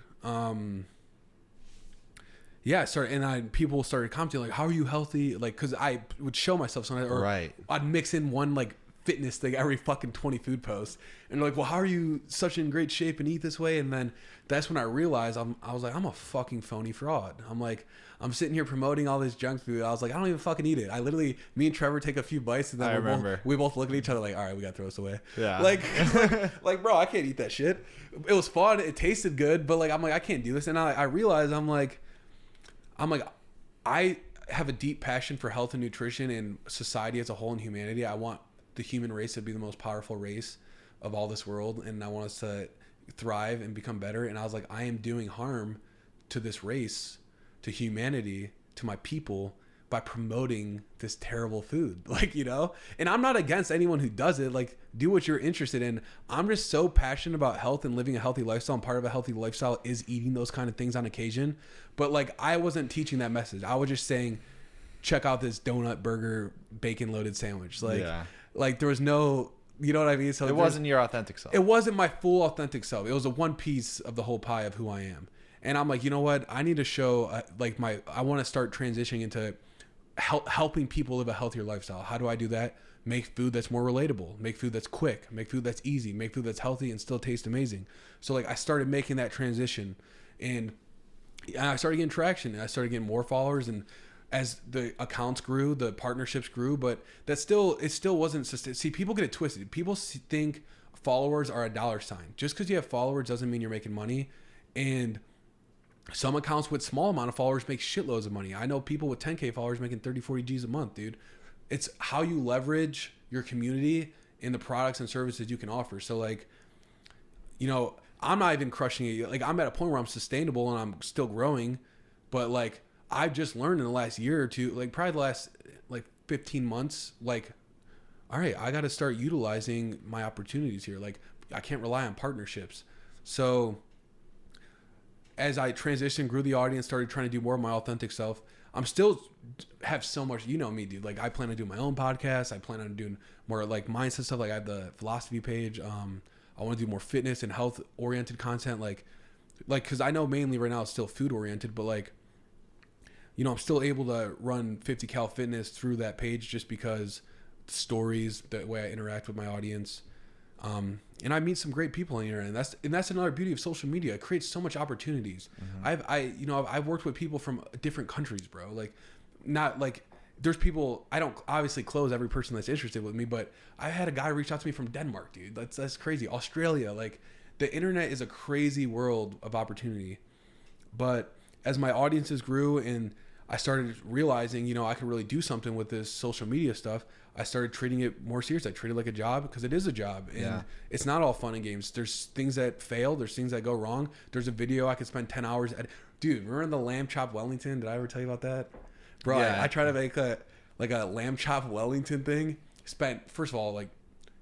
people started commenting like, how are you healthy? Like, cause I would show myself something, or I'd mix in one like fitness thing every fucking 20 food posts, and they're like, well, how are you such in great shape and eat this way? And then that's when I realized I was like, I'm a fucking phony fraud. I'm like, I'm sitting here promoting all this junk food. I was like, I don't even fucking eat it. I literally, me and Trevor take a few bites, and then we both look at each other like, all right, we gotta throw this away. Yeah. Like, bro, I can't eat that shit. It was fun. It tasted good, but like, I'm like, I can't do this. And I realized I'm like, I have a deep passion for health and nutrition and society as a whole and humanity. I want the human race to be the most powerful race of all this world, and I want us to thrive and become better. And I was like, I am doing harm to this race, to humanity, to my people by promoting this terrible food. Like, you know, and I'm not against anyone who does it. Like, do what you're interested in. I'm just so passionate about health and living a healthy lifestyle. And part of a healthy lifestyle is eating those kind of things on occasion. But like, I wasn't teaching that message. I was just saying, check out this donut burger bacon loaded sandwich. Like, like there was no You know what I mean? So it wasn't your authentic self. It wasn't my full authentic self. It was a one piece of the whole pie of who I am. And I'm like, you know what? I need to show I want to start transitioning into helping people live a healthier lifestyle. How do I do that? Make food that's more relatable, make food that's quick, make food that's easy, make food that's healthy and still taste amazing. So like I started making that transition, and I started getting traction, and I started getting more followers, and as the accounts grew, the partnerships grew, but it still wasn't sustainable. See, people get it twisted. People think followers are a dollar sign. Just because you have followers doesn't mean you're making money. And some accounts with small amount of followers make shitloads of money. I know people with 10K followers making 30, 40 G's a month, dude. It's how you leverage your community and the products and services you can offer. So like, you know, I'm not even crushing it. Like I'm at a point where I'm sustainable and I'm still growing, but like I've just learned in the last year or two, like probably the last like 15 months, like, all right, I got to start utilizing my opportunities here. Like I can't rely on partnerships. So as I transitioned, grew the audience, started trying to do more of my authentic self, I'm still have so much, you know me, dude. Like I plan on doing my own podcast. I plan on doing more like mindset stuff. Like I have the philosophy page. I want to do more fitness and health oriented content. Like, cause I know mainly right now it's still food oriented, but like, you know, I'm still able to run 50 Cal Fitness through that page just because the stories, the way I interact with my audience. And I meet some great people on the internet, and that's another beauty of social media. It creates so much opportunities. Mm-hmm. I've worked with people from different countries, bro. Like, not like there's people, I don't obviously close every person that's interested with me, but I had a guy reach out to me from Denmark, dude. That's crazy. Australia, like the internet is a crazy world of opportunity. But as my audiences grew and I started realizing, you know, I could really do something with this social media stuff, I started treating it more serious. I treat it like a job because it is a job. And it's not all fun and games. There's things that fail. There's things that go wrong. There's a video I could spend 10 hours at. Dude, remember the lamb chop Wellington? Did I ever tell you about that? Bro, yeah. I tried to make a lamb chop Wellington thing. Spent, first of all, like,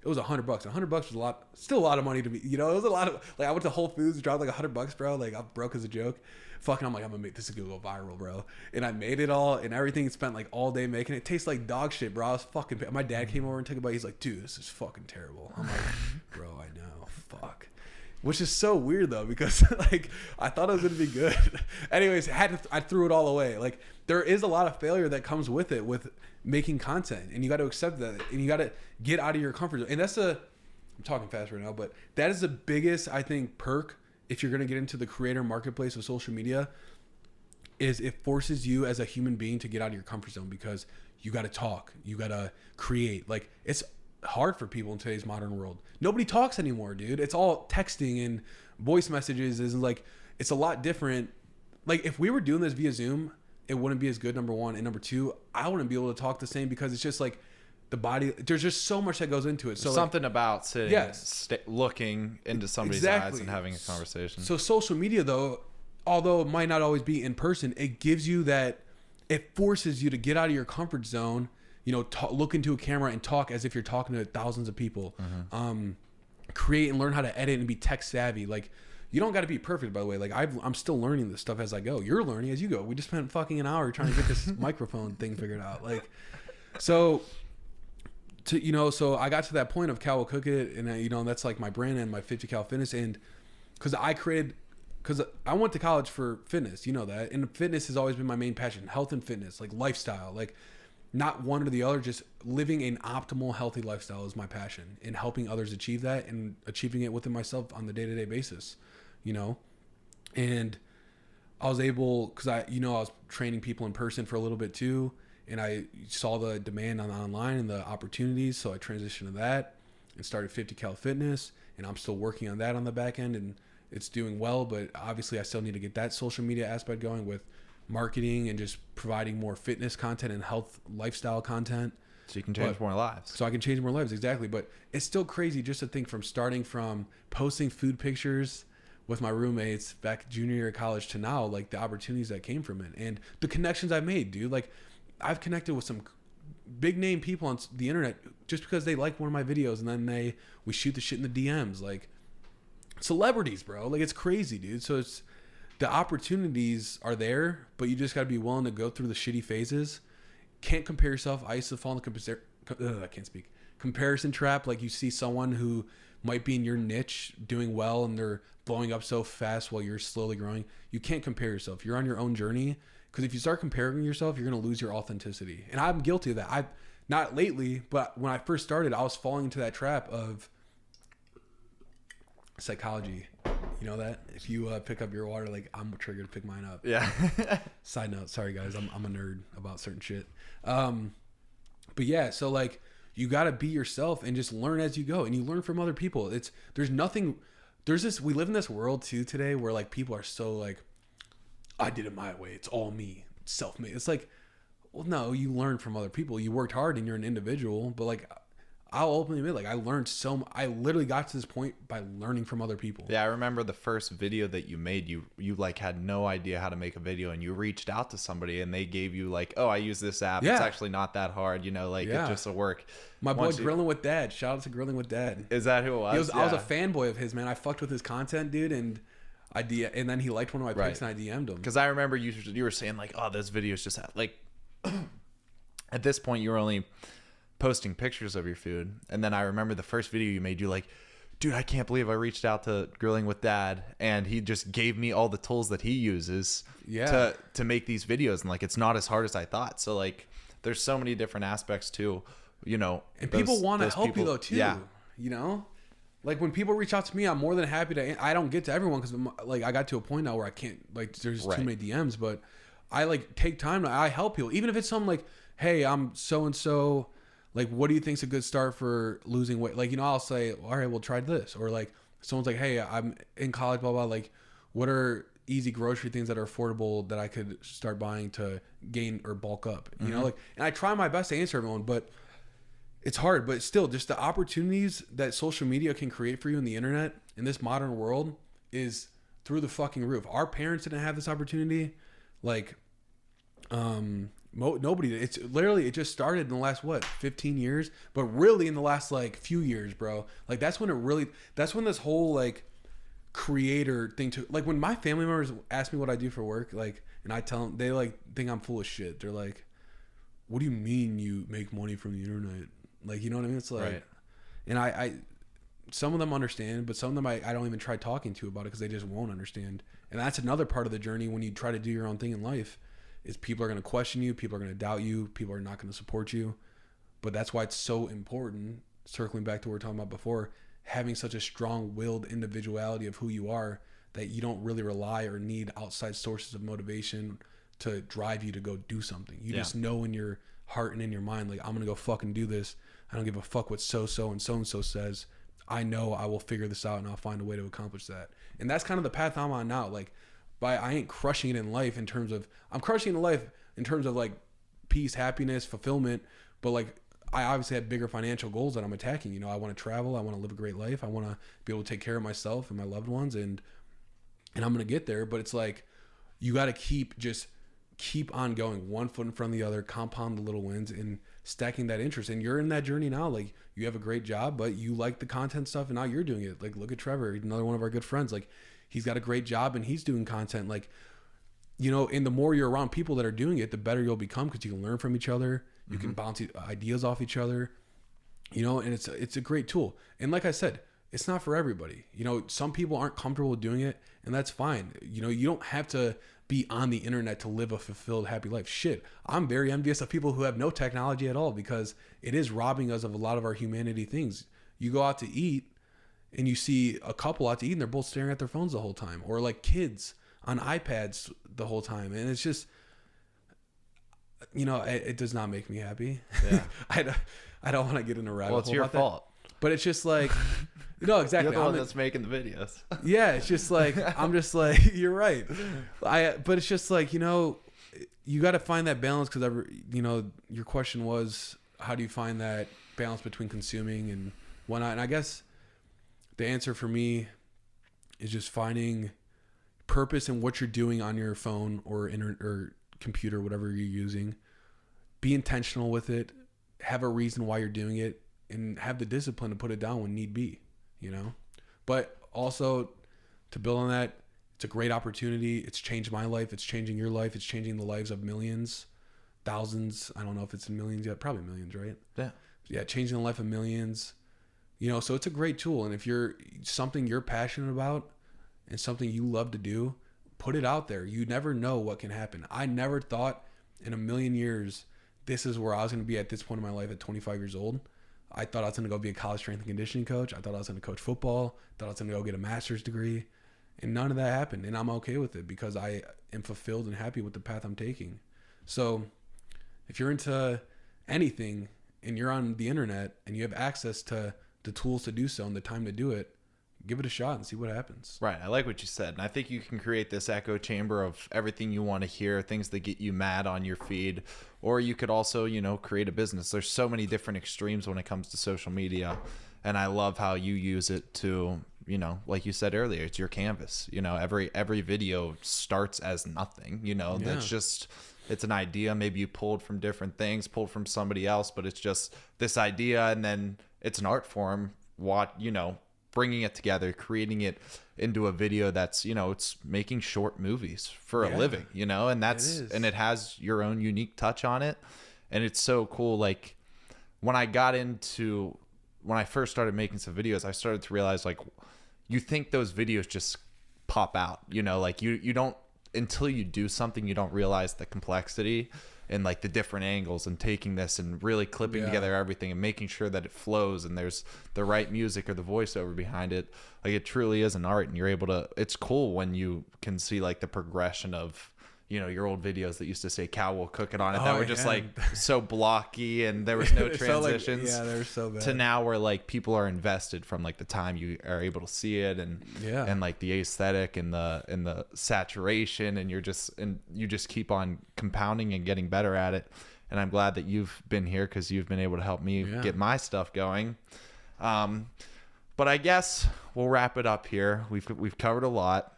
it was $100. $100 was still a lot of money to me. You know, it was a lot of, like, I went to Whole Foods, dropped like $100, bro. Like, I'm broke as a joke. Fucking, I'm like, I'm gonna make this is gonna go viral, bro. And I made it all and everything. Spent like all day making it. It tastes like dog shit, bro. I was fucking. My dad came over and took a bite. He's like, dude, this is fucking terrible. I'm like, bro, I know, fuck. Which is so weird though, because like I thought it was gonna be good. Anyways, I threw it all away. Like there is a lot of failure that comes with it, with making content, and you got to accept that, and you got to get out of your comfort zone. And I'm talking fast right now, but that is the biggest, I think, perk. If you're going to get into the creator marketplace of social media, is it forces you as a human being to get out of your comfort zone, because you got to talk, you got to create. Like it's hard for people in today's modern world. Nobody talks anymore, dude. It's all texting and voice messages. Is like, it's a lot different. Like if we were doing this via Zoom, it wouldn't be as good, number one. And number two, I wouldn't be able to talk the same, because it's just like, the body, there's just so much that goes into it. So something like, about sitting, looking into somebody's eyes and having a conversation. So social media though, although it might not always be in person, it gives you that, it forces you to get out of your comfort zone, you know, look into a camera and talk as if you're talking to thousands of people. Mm-hmm. Create and learn how to edit and be tech savvy. Like you don't got to be perfect, by the way. Like I'm still learning this stuff as I go. You're learning as you go. We just spent fucking an hour trying to get this microphone thing figured out. Like, so I got to that point of Calwillcookit, and you know, that's like my brand and my 50 Cal Fitness. And because I went to college for fitness, you know that, and fitness has always been my main passion. Health and fitness, like lifestyle, like not one or the other, just living an optimal, healthy lifestyle is my passion, and helping others achieve that and achieving it within myself on the day-to-day basis, you know. And I was able, because I was training people in person for a little bit too. And I saw the demand online and the opportunities, so I transitioned to that and started 50 Cal Fitness. And I'm still working on that on the back end, and it's doing well. But obviously, I still need to get that social media aspect going with marketing and just providing more fitness content and health lifestyle content. So you can change more lives. So I can change more lives, exactly. But it's still crazy just to think, from starting from posting food pictures with my roommates back junior year of college to now, like the opportunities that came from it and the connections I made, dude. Like, I've connected with some big name people on the internet just because they like one of my videos, and then we shoot the shit in the DMs, like celebrities, bro. Like it's crazy, dude. So it's, the opportunities are there, but you just got to be willing to go through the shitty phases. Can't compare yourself. I used to fall into comparison trap. Like you see someone who might be in your niche doing well and they're blowing up so fast while you're slowly growing. You can't compare yourself. You're on your own journey, because if you start comparing yourself, you're going to lose your authenticity. And I'm guilty of that. I've not lately, but when I first started, I was falling into that trap of psychology. You know that? If you pick up your water, like I'm triggered to pick mine up. Yeah. Side note, sorry guys, I'm a nerd about certain shit. But yeah, so like you got to be yourself and just learn as you go, and you learn from other people. There's this, we live in this world too today where like people are so like, I did it my way. It's all me. It's self-made. It's like, well, no, you learn from other people. You worked hard and you're an individual, but like I'll openly admit, like I learned I literally got to this point by learning from other people. Yeah, I remember the first video that you made. You like had no idea how to make a video, and you reached out to somebody, and they gave you like, oh, I use this app. Yeah. It's actually not that hard, like it just will work. My boy Grilling with Dad. Shout out to Grilling with Dad. Is that who it was? I was a fanboy of his, man. I fucked with his content, dude, and and then he liked one of my pics, and I DM'd him. Because I remember you were saying like, oh, this video's just like. At this point, you were only posting pictures of your food, and then I remember the first video you made, you like, dude, I can't believe I reached out to Grilling with Dad, and he just gave me all the tools that he uses to make these videos, and like it's not as hard as I thought. So like there's so many different aspects too, and people want to help you though too. Yeah. Like when people reach out to me, I'm more than happy to. I don't get to everyone because like I got to a point now where I can't, like there's too many DMs, but I like take time. I help people, even if it's something like, hey, I'm so and so. Like, what do you think's a good start for losing weight? Like, I'll say, all right, well, try this. Or like, someone's like, hey, I'm in college, blah, blah. Like, what are easy grocery things that are affordable that I could start buying to gain or bulk up? You know, like, and I try my best to answer everyone, but it's hard. But still, just the opportunities that social media can create for you in the internet in this modern world is through the fucking roof. Our parents didn't have this opportunity. Like, nobody did. It's literally, it just started in the last 15 years, but really in the last like few years, bro. Like that's when this whole like creator thing like when my family members ask me what I do for work, like, and I tell them, they like think I'm full of shit. They're like, what do you mean you make money from the internet? Like, you know what I mean? It's like, right. And I some of them understand, but some of them I don't even try talking to about it because they just won't understand. And that's another part of the journey when you try to do your own thing in life. Is people are going to question you, people are going to doubt you, people are not going to support you. But that's why it's so important, circling back to what we were talking about before, having such a strong-willed individuality of who you are that you don't really rely or need outside sources of motivation to drive you to go do something. You just know in your heart and in your mind, like, I'm going to go fucking do this. I don't give a fuck what so-so and so-and-so says. I know I will figure this out and I'll find a way to accomplish that. And that's kind of the path I'm on now. Like, I ain't crushing it in life in terms of, I'm crushing it in life in terms of like peace, happiness, fulfillment. But like, I obviously have bigger financial goals that I'm attacking. I want to travel. I want to live a great life. I want to be able to take care of myself and my loved ones. And I'm going to get there. But it's like, you got to keep on going, one foot in front of the other, compound the little wins and stacking that interest. And you're in that journey now. Like, you have a great job, but you like the content stuff and now you're doing it. Like, look at Trevor, another one of our good friends. Like, he's got a great job and he's doing content. Like, and the more you're around people that are doing it, the better you'll become because you can learn from each other. You can bounce ideas off each other, and it's a great tool. And like I said, it's not for everybody. Some people aren't comfortable with doing it, and that's fine. You don't have to be on the internet to live a fulfilled, happy life. Shit, I'm very envious of people who have no technology at all because it is robbing us of a lot of our humanity things. You go out to eat, and you see a couple out to eat and they're both staring at their phones the whole time, or like kids on iPads the whole time. And it's just, it does not make me happy. Yeah. I don't want to get in a rabbit hole. Well, it's your fault. But it's just like, exactly. You're the one that's making the videos. Yeah. It's just like, I'm just like, you're right. But it's just like, you got to find that balance because, your question was, how do you find that balance between consuming and whatnot? And I guess the answer for me is just finding purpose in what you're doing on your phone or internet or computer, whatever you're using. Be intentional with it. Have a reason why you're doing it, and have the discipline to put it down when need be. But also to build on that, it's a great opportunity. It's changed my life. It's changing your life. It's changing the lives of millions, thousands. I don't know if it's in millions yet. Probably millions, right? Yeah. Yeah, changing the life of millions. You know, so it's a great tool. And if you're something you're passionate about and something you love to do, put it out there. You never know what can happen. I never thought in a million years this is where I was going to be at this point in my life at 25 years old. I thought I was going to go be a college strength and conditioning coach. I thought I was going to coach football. Thought I was going to go get a master's degree. And none of that happened. And I'm okay with it because I am fulfilled and happy with the path I'm taking. So if you're into anything and you're on the internet and you have access to the tools to do so and the time to do it, give it a shot and see what happens. Right. I like what you said. And I think you can create this echo chamber of everything you want to hear, things that get you mad on your feed. Or you could also, you know, create a business. There's so many different extremes when it comes to social media. And I love how you use it to, you know, like you said earlier, it's your canvas. You know, every video starts as nothing, you know, that's just, it's an idea. Maybe you pulled from different things, pulled from somebody else, but it's just this idea. And then it's an art form, you know, bringing it together, creating it into a video that's, you know, it's making short movies for a living, you know, and and it has your own unique touch on it. And it's so cool. Like when I first started making some videos, I started to realize, like, you think those videos just pop out, you know, like you don't, until you do something, you don't realize the complexity and like the different angles and taking this and really clipping together everything and making sure that it flows and there's the right music or the voiceover behind it. Like it truly is an art, and you're able to, it's cool when you can see like the progression of, you know, your old videos that used to say Calwillcookit on it that were just like so blocky and there was no transitions. They were so bad. To now where like people are invested from like the time you are able to see it and like the aesthetic and the saturation, and you just keep on compounding and getting better at it. And I'm glad that you've been here because you've been able to help me get my stuff going. But I guess we'll wrap it up here. We've covered a lot.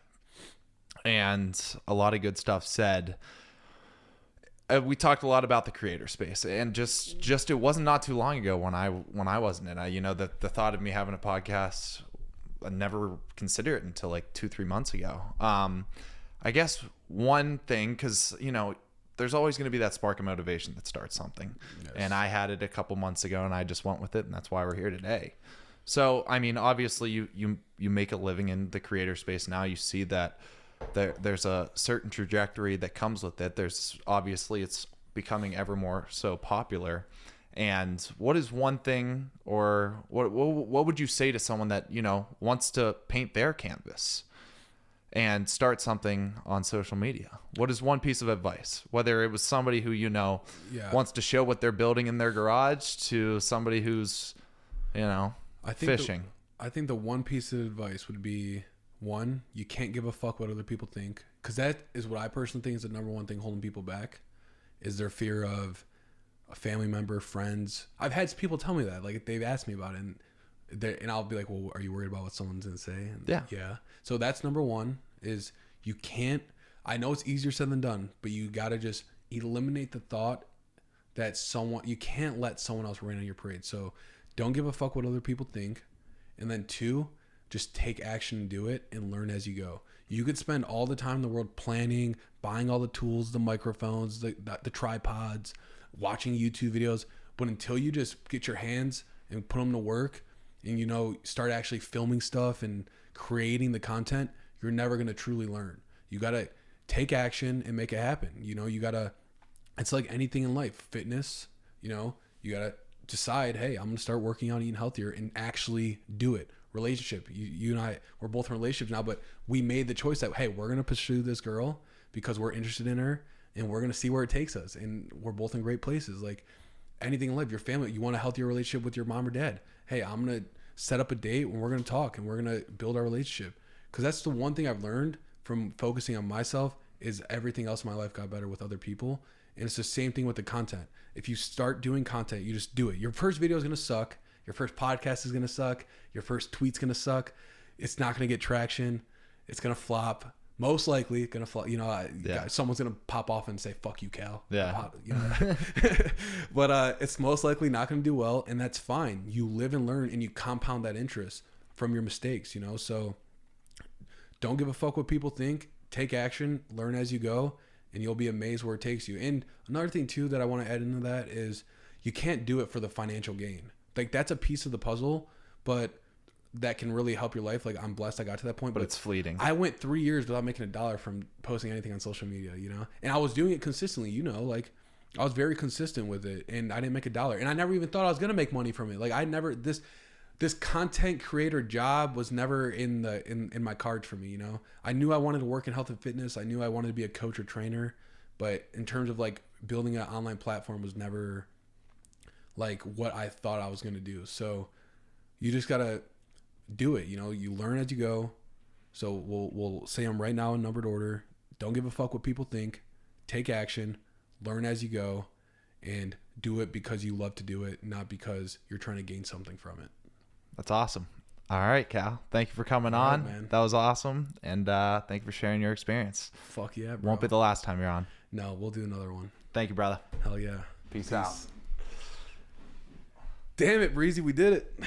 And a lot of good stuff said. We talked a lot about the creator space, and just it wasn't not too long ago when I wasn't in it. You know, the thought of me having a podcast, I never considered it until like 2-3 months ago. I guess one thing, because you know, there's always going to be that spark of motivation that starts something, and I had it a couple months ago, and I just went with it, and that's why we're here today. So I mean, obviously, you make a living in the creator space now. You see that. There's a certain trajectory that comes with it. There's obviously it's becoming ever more so popular. And what is one thing, or what would you say to someone that, you know, wants to paint their canvas and start something on social media? What is one piece of advice? Whether it was somebody who, you know, wants to show what they're building in their garage to somebody who's, you know, fishing. I think the one piece of advice would be, one, you can't give a fuck what other people think, because that is what I personally think is the number one thing holding people back, is their fear of a family member, friends. I've had people tell me that, like they've asked me about it, and I'll be like, well, are you worried about what someone's gonna say? And yeah. So that's number one, is you can't. I know it's easier said than done, but you gotta just eliminate the thought that you can't let someone else rain on your parade. So don't give a fuck what other people think, and then two, just take action and do it and learn as you go. You could spend all the time in the world planning, buying all the tools, the microphones, the tripods, watching YouTube videos. But until you just get your hands and put them to work and, you know, start actually filming stuff and creating the content, you're never going to truly learn. You got to take action and make it happen. You know, it's like anything in life, fitness, you know, you got to decide, hey, I'm going to start working on eating healthier and actually do it. Relationship, you and I, we're both in relationships now, but we made the choice that, hey, we're going to pursue this girl because we're interested in her and we're going to see where it takes us. And we're both in great places. Like anything in life, your family, you want a healthier relationship with your mom or dad. Hey, I'm going to set up a date when we're going to talk and we're going to build our relationship. Because that's the one thing I've learned from focusing on myself, is everything else in my life got better with other people. And it's the same thing with the content. If you start doing content, you just do it. Your first video is going to suck. Your first podcast is going to suck. Your first tweet's going to suck. It's not going to get traction. It's going to flop. Most likely going to flop. You know, someone's going to pop off and say, fuck you, Cal. Yeah. You know? But it's most likely not going to do well, and that's fine. You live and learn, and you compound that interest from your mistakes, you know? So don't give a fuck what people think. Take action. Learn as you go, and you'll be amazed where it takes you. And another thing, too, that I want to add into that is, you can't do it for the financial gain. Like that's a piece of the puzzle, but that can really help your life. Like I'm blessed I got to that point, but it's fleeting. I went 3 years without making $1 from posting anything on social media, you know, and I was doing it consistently, you know, like I was very consistent with it, and I didn't make $1, and I never even thought I was gonna make money from it. Like I never this content creator job was never in my cards for me, you know. I knew I wanted to work in health and fitness. I knew I wanted to be a coach or trainer, but in terms of like building an online platform was never like what I thought I was gonna do. So you just gotta do it, you know. You learn as you go. So we'll say them right now in numbered order. Don't give a fuck what people think. Take action. Learn as you go, and do it because you love to do it, not because you're trying to gain something from it. That's awesome. All right, Cal. Thank you for coming on. Man. That was awesome. And thank you for sharing your experience. Fuck yeah, bro. Won't be the last time you're on. No, we'll do another one. Thank you, brother. Hell yeah. Peace out. Damn it, Breezy. We did it.